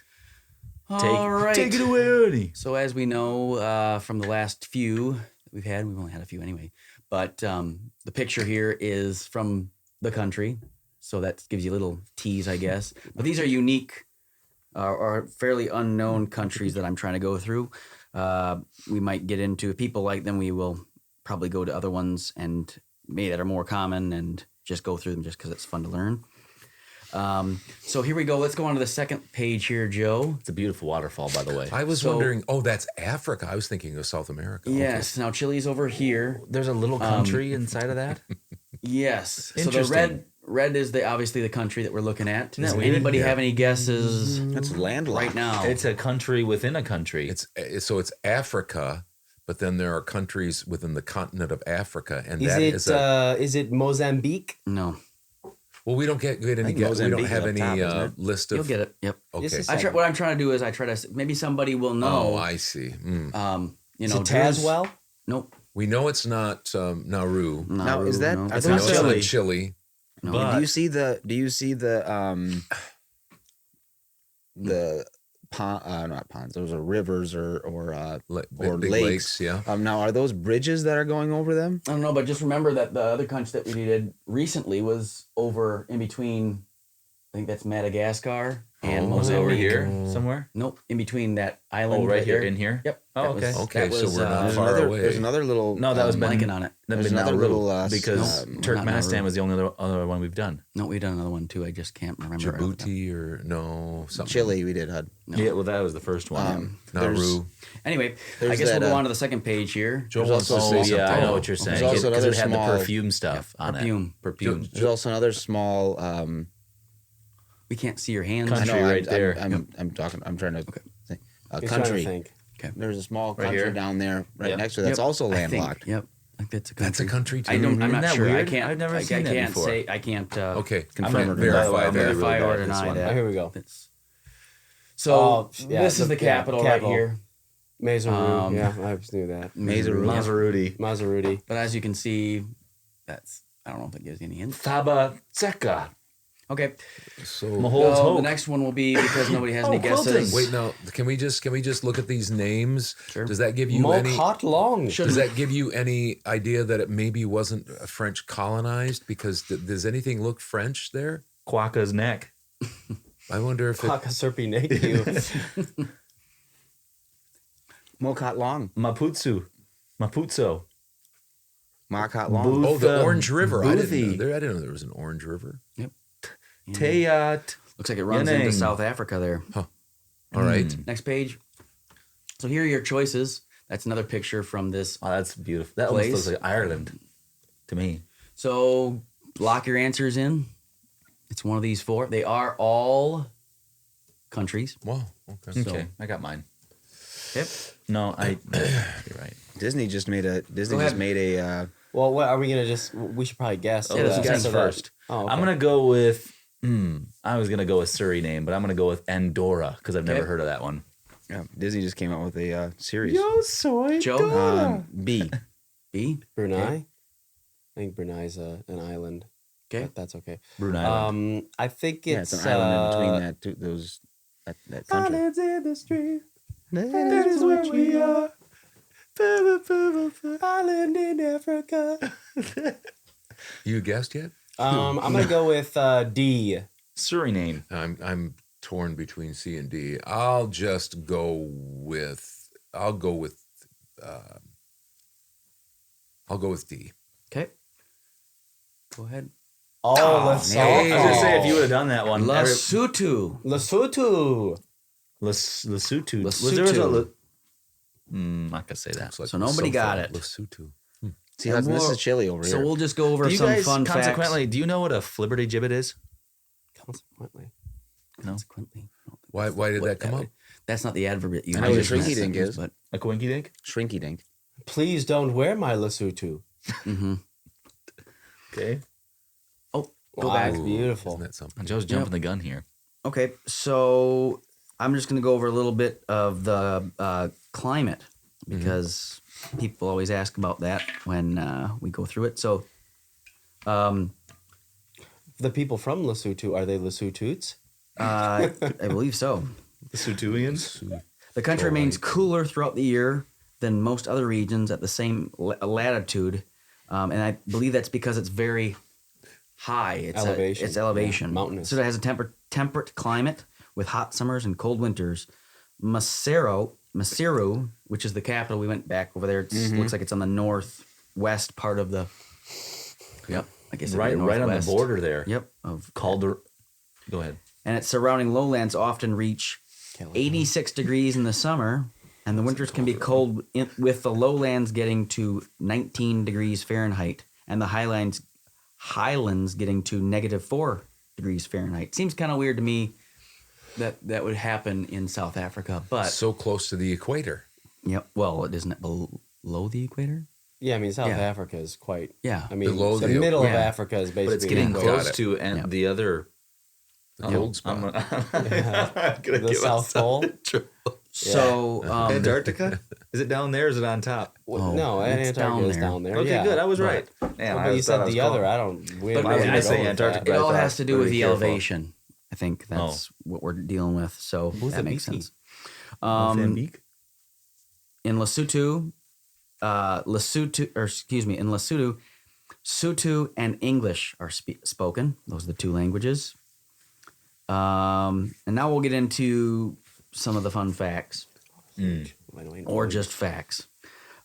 Take it away, Ernie. So as we know from the last few that we've only had a few anyway, but the picture here is from the country. So that gives you a little tease, I guess. But these are unique or fairly unknown countries that I'm trying to go through. We might get into, if people like them, we will probably go to other ones and maybe that are more common and just go through them just because it's fun to learn. So here we go. Let's go on to the second page here, Joe. It's a beautiful waterfall, by the way. I was wondering, that's Africa. I was thinking of South America. Yes. Okay. Now Chile's over here. There's a little country inside of that? Yes. So the red is obviously the country that we're looking at. Does anybody have any guesses? That's landlocked right now. It's a country within a country. It's Africa, but then there are countries within the continent of Africa, and is it Mozambique? No. Well, we don't get any guess. We don't have any list of. You'll get it. Yep. Okay. What I'm trying to do is maybe somebody will know. Oh, I see. Is it Tazwell? Nope. We know it's not Nauru. Now, is that? no. Are It's We know those not it's Chile? not Chile. No. But- Do you see the pond? Not ponds. Those are rivers or Big lakes, yeah. Now, are those bridges that are going over them? I don't know, but just remember that the other country that we did recently was over in between. I think that's Madagascar and Was it Mozambique. over here somewhere? Nope, in between that island. Oh, right here, there. in here? Yep. Oh, that okay. was- Okay, that so was, we're not There's far another, away. There's another little. No, that was blanking on it. That'd There's been another Nauru, little, because no, not Turkmenistan Nauru. was the only other one we've done. No, we've done another one too. I just can't remember. right off the top. Djibouti or no something. Chile. We did. Hud. No. Yeah, well, that was the first one. Nauru. Anyway, I There's guess we'll that, go on to the second page here. Joe wants to also- say Oh, something. Yeah, I know what you're saying. There's also Because another it had small- the perfume stuff on Perfume. it. Perfume. There's also another small. We can't see your hands. Country. I know. right there. I'm talking. I'm trying to. Think. He's trying to Country. think. There's a small Right country here? down there, right Yep. next to it. That's Yep, also I think. landlocked. Yep. I think that's a country. That's a country too. I'm Isn't not that sure. I weird? can't. I've never I seen that can't before. say. I can't. Okay, Confirm or verify I'm that. really verify bad or at this deny one. that. Oh, here we go. It's- So Oh, yeah, this is the capital right here. Maseru. Yeah, I just knew that. Maserati. Maserati. But as you can see, that's. I don't know if that gives you any hints. Tabaseka. Okay. So Mahol's So Hope. the next one will be because nobody has any quilting. guesses. wait, now can we just look at these names? Sure. Does that give you any? Mokhat Long. Does that give you any idea that it maybe wasn't French colonized? Because does anything look French there? Quokka's neck. I wonder if it. Pakasurpi Naku. Mokhat Long. Maputsu. Maputso. Mokhat Long. Booth. Oh, the Orange River. I Boothie. didn't know there was an Orange River. Teyat. Looks like it runs into Yanang. South Africa there. All right. Next page. So here are your choices. That's another picture from this. Oh, that's beautiful. That almost Place. looks like Ireland to me. So lock your answers in. It's one of these four. They are all countries. Wow. Okay. Okay, I got mine. Yep. No, you're right. Disney just made a. Well, what are we gonna just? We should probably guess. Oh, let's that. guess So that- first. Oh, okay. I'm gonna go with. I was gonna go with Suriname, but I'm gonna go with Andorra because I've never Okay. heard of that one. Yeah, Disney just came out with a series. soy. Joe? B. B. Brunei. Okay. I think Brunei's an island. Okay. But that's okay. Brunei. I think Yeah, it's it's an island in between that country. Islands in the street. That is where we are. Island in Africa. You guessed yet? I'm gonna go with D. Suriname. I'm torn between C and D. I'll go with D. Okay. Go ahead. Oh, Lesotho. I was gonna say if you would have done that one. Lesotho. Lesotho. Lesotho. Was Lesotho. there a not gonna say that. Looks like So nobody Lesotho. got it. Lesotho. See, Hudson, this is Chile over So here. we'll just go over Do you some guys fun facts. consequently? Do you know what a flibberty gibbet is? Consequently. No. Consequently. Why did What that come up? That's not the adverb that you I know what a use in that shrinky dink sentence, is. but A quinky dink? Shrinky dink. Please don't wear my Lesotho. Okay. go Wow, back. that's beautiful. Isn't that something? Joe's jumping the gun here. Okay, so I'm just going to go over a little bit of the climate because people always ask about that when we go through it. So, The people from Lesotho, are they Lesothoots? I believe so. The Sutuians? The country remains cooler throughout the year than most other regions at the same latitude, and I believe that's because it's very high. It's Elevation. It's elevation. Yeah, mountainous. So it has a temperate climate with hot summers and cold winters. Maseru, which is the capital, we went back over there. It looks like it's on the northwest part of the. Yep, I guess it'd be Right on the northwest. border there. Yep, of Calder. Go ahead. and its surrounding lowlands often reach 86 degrees in the summer, and the winters can be cold with the lowlands getting to 19 degrees Fahrenheit, and the highlands getting to -4 degrees Fahrenheit. Seems kind of weird to me that would happen in South Africa, but So close to the equator. yep. Well, isn't it below the equator? Yeah, I mean, South Yeah. Africa is quite. Yeah. I mean, Below the the- middle of yeah. Africa is basically. But it's getting the Got close it. to the other. The cold spot. I'm gonna The give South myself Pole? trouble. So Antarctica? Is it down there or is it on top? No, it's Antarctica is down there. Okay, yeah. good. I was right. But Man, you said the other. I don't. We But haven't I really was been gonna say over Antarctica, that. it I all thought, has to do with be the careful. elevation. I think that's what we're dealing with. So that makes BC? sense. Mozambique? In Lesotho, in Lesotho, Sotho and English are spoken. Those are the two languages. And now we'll get into some of the fun facts, or just facts.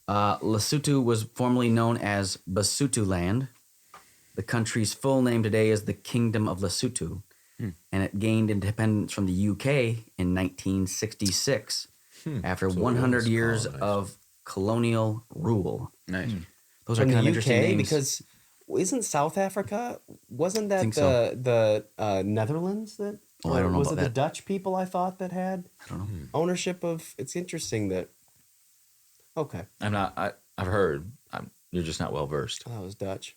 Lesotho was formerly known as Basotho-land. The country's full name today is the Kingdom of Lesotho, and it gained independence from the UK in 1966 after 100 years of colonial rule. Nice. Those are From kind of the interesting UK names. because isn't South Africa? Wasn't that think the Netherlands that? Oh, I don't know Was about it the that. Dutch people? I thought that had I don't know. ownership of. It's interesting that. Okay, I'm not. I've heard. You're just not well versed. that was Dutch.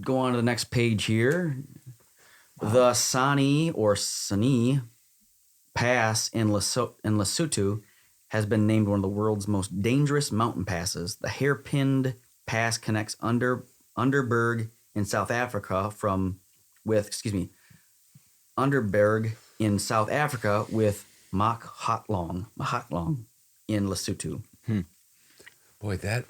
Go on to the next page here. The Sani or Sani Pass in Lesotho has been named one of the world's most dangerous mountain passes. The hairpinned pass connects Underberg in South Africa Underberg in South Africa with Mahatlong in Lesotho. Boy, that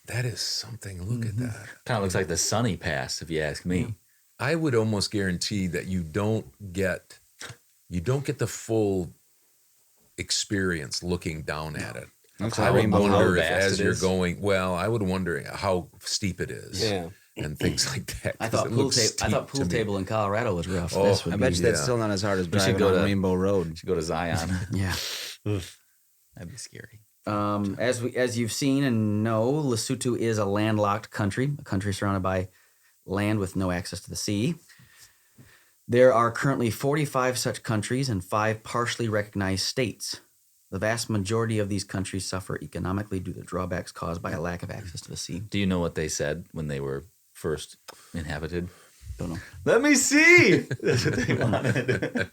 is something. Look at that. Kind of looks like the Sunny Pass, if you ask me. I would almost guarantee that you don't get the full experience looking down at it. Looks I like would Rainbow wonder Road. if, vast as it you're is. going, well, I would wonder how steep it is, Yeah. and things like that. I 'cause thought it looks pool steep to me. table in Colorado was rough. Oh, This would I be, bet you that's Yeah. still not as hard as should driving go on to- Rainbow Road. Go to Zion. yeah. That'd be scary. As you've seen and know, Lesotho is a landlocked country, a country surrounded by land with no access to the sea. There are currently 45 such countries and 5 partially recognized states. The vast majority of these countries suffer economically due to drawbacks caused by a lack of access to the sea. Do you know what they said when they were first inhabited? Don't know. Let me see. That's what they wanted.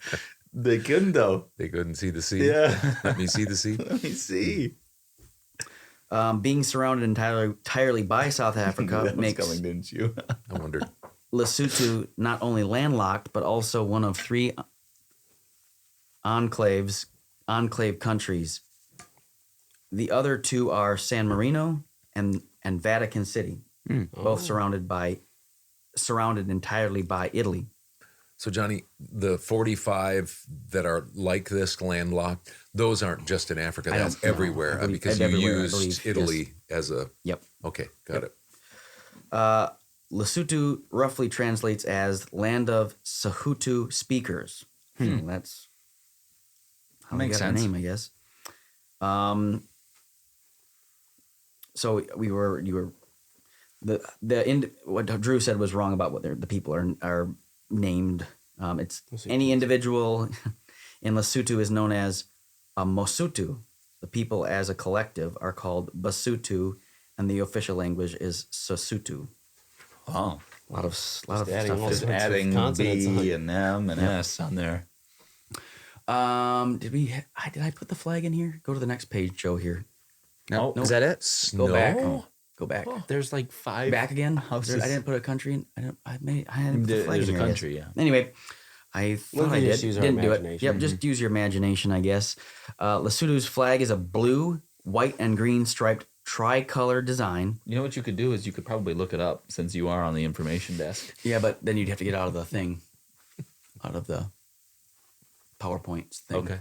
They couldn't though. They couldn't see the sea. Yeah. Let me see the sea. Let me see. Being surrounded entirely by South Africa makes coming, didn't you? I wondered. Lesotho not only landlocked, but also one of 3 enclave countries. The other 2 are San Marino and Vatican City, both surrounded entirely by Italy. So, Johnny, the 45 that are like this landlocked, those aren't just in Africa. I That's don't know. everywhere I believe- because you everywhere, I used believe, Italy as a. Yep. Okay, got it. Lesotho roughly translates as land of Sotho speakers. So that's how they Makes got their sense. name, I guess. So what Drew said was wrong about what the people are named. It's any individual in Lesotho is known as a Mosotho. The people as a collective are called Basotho, and the official language is Sesotho. Oh, A lot of stuff. adding all there. just sorts of adding consonants on. B and M and S on there. Did I put the flag in here? Go to the next page, Joe. Here. No, Nope. is that it? Go Snow? back. Go back. There's like 5 Back again. houses. I didn't put a country in. I hadn't put the flag There's in a here, I guess. country, yeah. Anyway, I thought We I can did. just use our Didn't do it. imagination. Yep, just use your imagination, I guess. Lesotho's flag is a blue, white, and green striped tricolor design. You know what you could do is you could probably look it up since you are on the information desk. Yeah, but then you'd have to get out of the thing, out of the PowerPoint thing. Okay.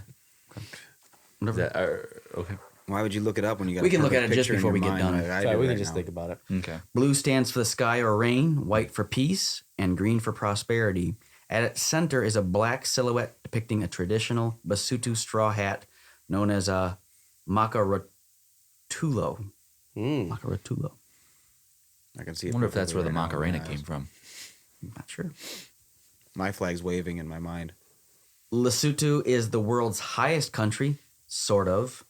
Whatever. Okay. Why would you look it up when you got? We a can look perfect at it just picture in before your we get mind done. like I Sorry, do we right can just now? think about it. Okay. Blue stands for the sky or rain, white for peace, and green for prosperity. At its center is a black silhouette depicting a traditional Basotho straw hat known as a makaratulo. Makaratulo. I can see. I it wonder if that's perfectly where the right now in my Macarena eyes. came from. Not sure. My flag's waving in my mind. Lesotho is the world's highest country, sort of.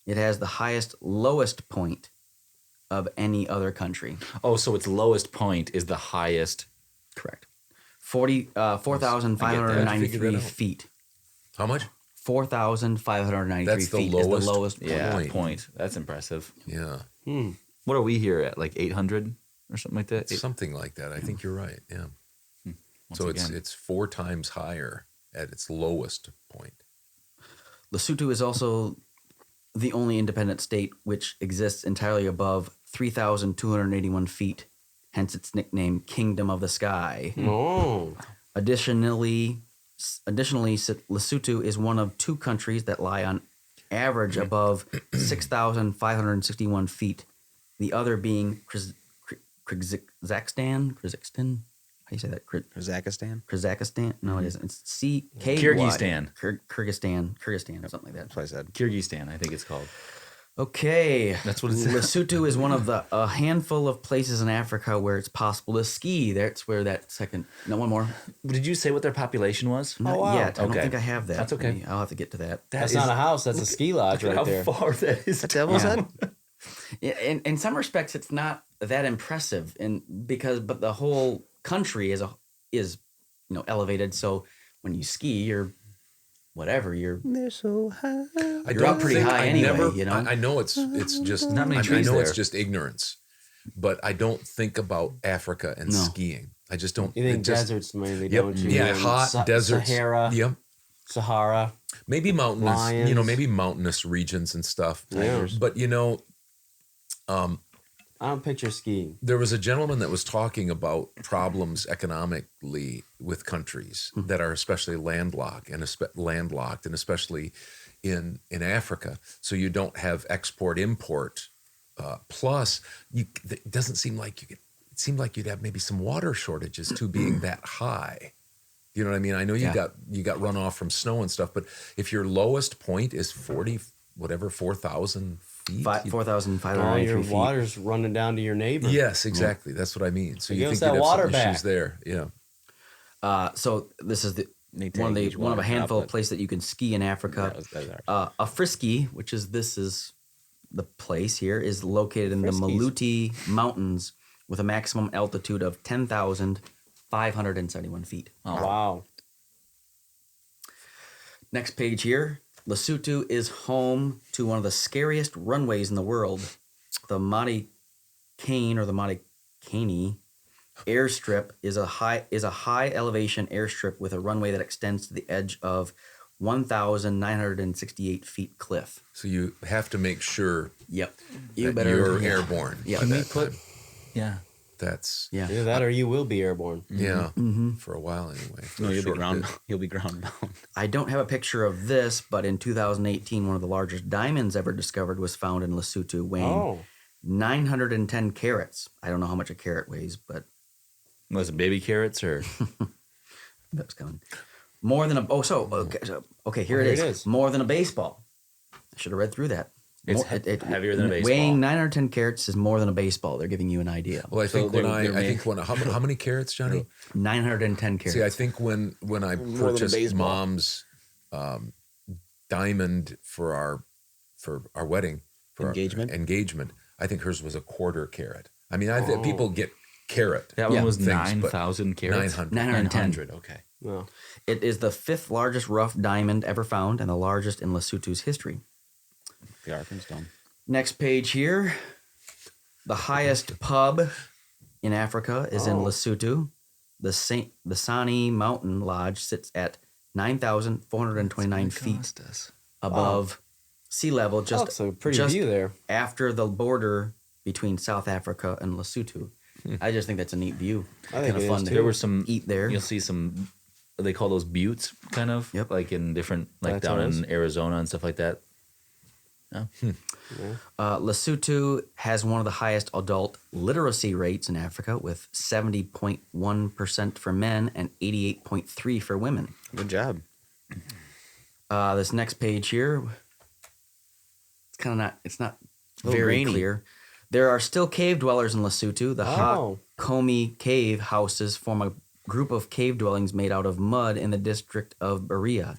It has the lowest point of any other country. Oh, so its lowest point is the highest. Correct. 4,593 Figure that out. feet. How much? 4,593 That's the feet lowest is the lowest point. That's impressive. Yeah. What are we here at? Like 800 or something like that? Something like that. I think you're right. Yeah. So it's 4 times higher at its lowest point. Lesotho is also the only independent state which exists entirely above 3,281 feet, hence its nickname Kingdom of the Sky. Oh. Additionally, Lesotho is one of 2 countries that lie on average above 6,561 feet, the other being Kazakhstan. How do you say that? Kazakhstan? Kazakhstan? No, it isn't. It's C-K-Y. Kyrgyzstan. Kyrgyzstan, or something like that. That's what I said. Kyrgyzstan, I think it's called. Okay. That's what it says. Lesotho is one of a handful of places in Africa where it's possible to ski. That's where that second... No, one more. Did you say what their population was? Not yet. I don't Okay. think I have that. That's okay. I'll have to get to that. That's not a house. That's a ski lodge right there. How far that is. That devil's head? Yeah, in some respects, it's not that impressive, but the whole country is elevated. So when you ski, you're They're so high. You're up pretty high anyway. I know it's just Not many I trees know there. it's just ignorance, but I don't think about Africa and skiing. I just don't. You think it just- deserts mainly, Yep. don't you? Yeah, And hot deserts. Sahara. Yep. Sahara. Maybe mountainous. Lions. Maybe mountainous regions and stuff. Yeah. But I don't picture skiing. there was a gentleman that was talking about problems economically with countries that are especially landlocked and especially in Africa. So you don't have export import. Plus, it doesn't seem like you could. It seemed like you'd have maybe some water shortages too, being that high. You know what I mean? I know you got runoff from snow and stuff, but if your lowest point is 4,000 feet, 4,593 All your feet. water's running down to your neighbor. Yes, exactly. That's what I mean. So Give you us think that you'd have water some back. issues there? Yeah. So this is Need to one of engage one of a water handful of outlet. places that you can ski in Africa. A Frisky, which is the place here, is located in the Maluti Mountains with a maximum altitude of 10,571 feet. Oh. Wow. Next page here. Lesotho is home to one of the scariest runways in the world. The Mati Kane or the Mati Kane airstrip is a high elevation airstrip with a runway that extends to the edge of 1,968 feet cliff. So you have to make sure Yep. that you're airborne. Yeah. by Can we that time. Yeah. That's Either that or you will be airborne. yeah, for a while anyway. for No, a you'll be short ground. bit. You'll be ground bound. I don't have a picture of this, but in 2018, one of the largest diamonds ever discovered was found in Lesotho, weighing 910 carats. I don't know how much a carat weighs, but Was it baby carrots or? that's coming. More than a here it is. More than a baseball. I should have read through that. It's heavier than a baseball. Weighing 910 carats is more than a baseball. They're giving you an idea. Well, I think how many carats, Johnny? 910 carats. See, I think when I More than a purchased baseball. Mom's diamond for our wedding, for Engagement? our engagement, I think hers was a quarter carat. I mean, I think people get carat. That one was things, but 9,000 carats. 910. Okay. Well, It is the 5th largest rough diamond ever found and the largest in Lesotho's history. The Arkansas. Next page here. The highest pub in Africa is in Lesotho. The Sani Mountain Lodge sits at 9,429 feet above sea level, that's a pretty just view there. after the border between South Africa and Lesotho. I just think that's a neat view. I think Kind of it fun is, to too. There were some. eat there. You'll see some. They call those buttes, kind of. Yep. Like in different, like down Plateaus. in Arizona and stuff like that. Lesotho has one of the highest adult literacy rates in Africa, with 70.1% for men and 88.3% for women. Good job. This next page here, it's not little very grainy. clear. There are still cave dwellers in Lesotho. The Hakomi cave houses form a group of cave dwellings made out of mud in the district of Berea.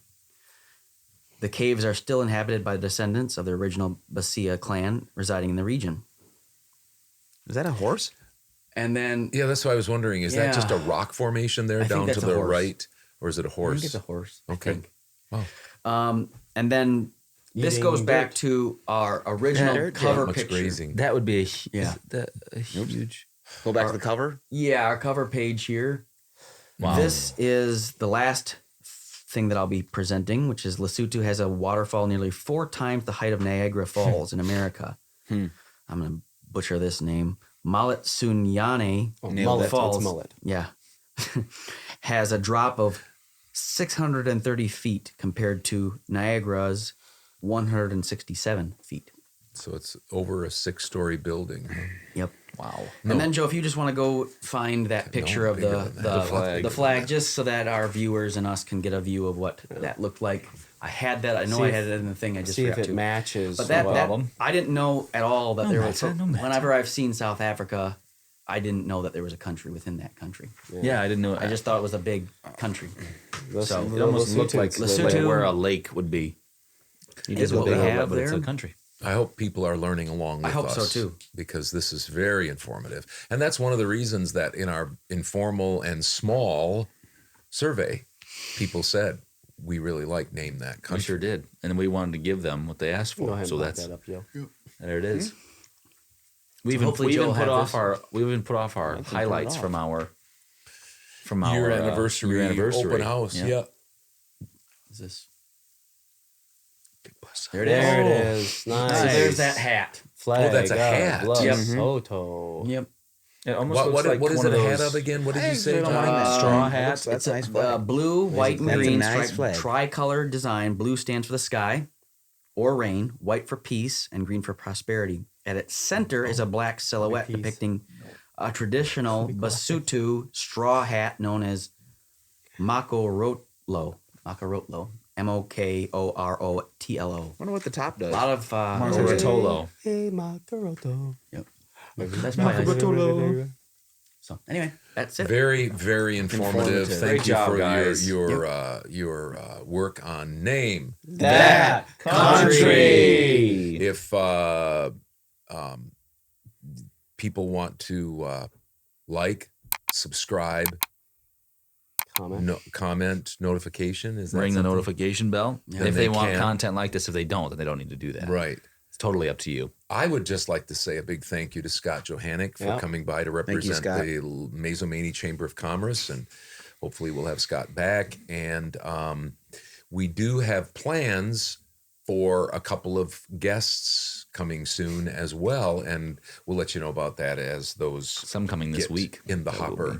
The caves are still inhabited by descendants of the original Basia clan residing in the region. Is that a horse? And then Yeah, that's what I was wondering. Is that just a rock formation there I think down that's to a the horse. right, or is it a I horse? think it's a horse. Okay. I think. Wow. And then this goes back to our original cover Much picture. grazing. That would be Yeah. a huge. Go back to the cover. Yeah, our cover page here. Wow. This is the last thing that I'll be presenting, which is Lesotho has a waterfall nearly 4 times the height of Niagara Falls in America. I'm going to butcher this name. Malotsunyane Falls. It's mullet. Yeah. has a drop of 630 feet compared to Niagara's 167 feet. So it's over a 6-story building. Yep. Wow. And then, Joe, if you just want to go find that picture of the flag, just so that our viewers and us can get a view of what that looked like. I had that. I know I had it in the thing. I just see if forgot it to. matches. But that I didn't know at all that there was. Whenever I've seen South Africa, I didn't know that there was a country within that country. Yeah, I didn't know. I just thought it was a big country. So it almost looked like Lesotho, where a lake would be. You is just what look they at it, have but it's there. a country. I hope people are learning along with us. I hope so, too. Because this is very informative. And that's one of the reasons that in our informal and small survey, people said, we really like Name That Country. We sure did. And we wanted to give them what they asked Go for. ahead So and pop that's that up, Joe. there it is. We So even, hopefully we even Joe put had off this. our highlights from our Year anniversary, open house. Yeah. Is this? There it There it is. is. Nice. So there's that hat. Flag. Oh, that's a hat. Lesotho. Yep. It almost looks like what is one it of a hat those of again? What did you say, don't John? mind that. straw It hat. looks- that's It's a nice flag. blue, white, and That's a green nice striped tricolored design. Blue stands for the sky or rain, white for peace, and green for prosperity. At its center is a black silhouette peace. depicting a traditional Basotho straw hat known as Makorotlo. Makorotlo. Mokorotlo. Wonder what the top does. A lot of Rotolo. Hey, Makorotlo. Yep. That's probably so. Anyway, that's it. Very, very informative. Thank Great you job, for guys. your work on Name That country. If people want to like, subscribe, comment, notification, is that Ring the something? notification bell. Yeah. If They they want can. content like this, if they don't, then they don't need to do that. Right. It's totally up to you. I would just like to say a big thank you to Scott Johannick for Yeah. coming by to you, represent Scott. the Mazomanie Chamber of Commerce, and hopefully we'll have Scott back. And we do have plans for a couple of guests coming soon as well, and we'll let you know about that as those Some coming this get week. in the That will hopper. be.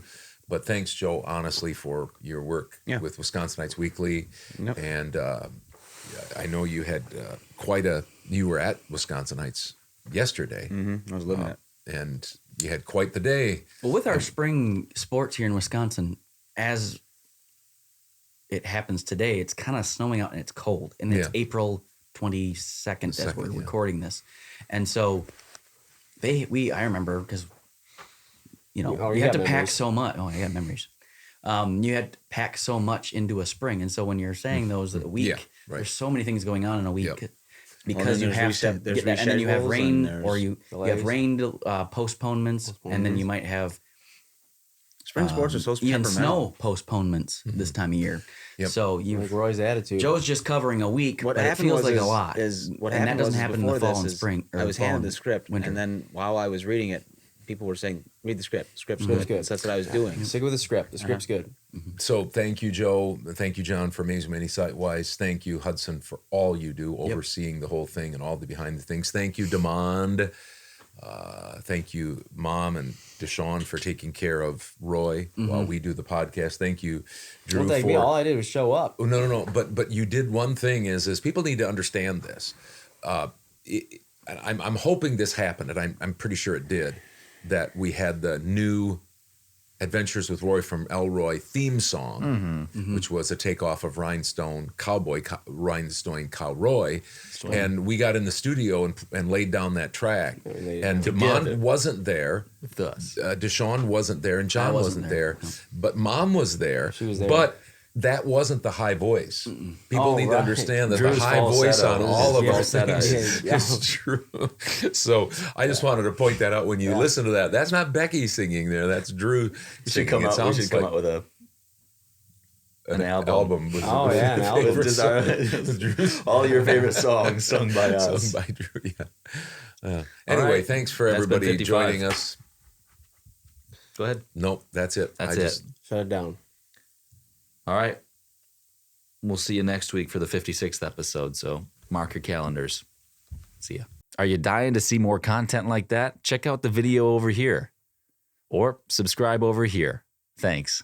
But thanks, Joe, honestly, for your work with Wisconsinites Weekly. Yep. And I know you had you were at Wisconsinites yesterday. I was living it. And you had quite the day. Well, with our spring sports here in Wisconsin, as it happens today, it's kind of snowing out and it's cold. And it's Yeah. April 22nd as we're yeah. recording this. And so I remember because, you you have got to pack memories. so much. Oh, I got memories. You had to pack so much into a spring. And so when you're saying those a week, Yeah, right. there's so many things going on in a week. Yep. Because then you there's have reset- to there's get that, and then you have reschedules rain, and or there's you delays. have rain postponements, and then you might have Spring sports are so even temperamental. snow postponements this time of year. Yep. So Like Roy's attitude. Joe's just covering a week, What but it happened feels was like is, a lot. Is what and happened that doesn't was happen in the before fall this and is spring. Or I was fall handed and the script, winter. and then while I was reading it, people were saying, "Read the script. Script's Script's good." good. So that's what I was doing. Stick with the script. The script's good. So thank you, Joe. Thank you, John, for Mazomanie Site-Wise. Thank you, Hudson, for all you do, overseeing the whole thing and all the behind the things. Thank you, Demond. Thank you, Mom and Deshaun, for taking care of Roy while we do the podcast. Thank you, Drew. Don't thank me. All I did was show up. Oh, no. But you did one thing is people need to understand this. I'm hoping this happened, and I'm pretty sure it did, that we had the new Adventures with Roy from Elroy theme song, which was a takeoff of Rhinestone Cowboy, Rhinestone Cowroy. And we got in the studio and laid down that track. And Demond wasn't there. With us. Deshaun wasn't there, and John wasn't there. But Mom was there. She was there. But that wasn't the high voice. People need to right. understand that Drew's the high falsetto voice on is- all of yeah, our falsetto things is true. So I just wanted to point that out when you listen to that. That's not Becky singing there. That's Drew We singing. should come It out. We sounds should come like out with a an album. with Oh, yeah, an album. favorite Just songs. all your favorite songs sung by us. Sung by Drew, yeah. All Anyway, right. thanks for That's been everybody 55. joining us. Go ahead. Nope, that's it. That's it. Shut it down. All right. We'll see you next week for the 56th episode. So mark your calendars. See ya. Are you dying to see more content like that? Check out the video over here or subscribe over here. Thanks.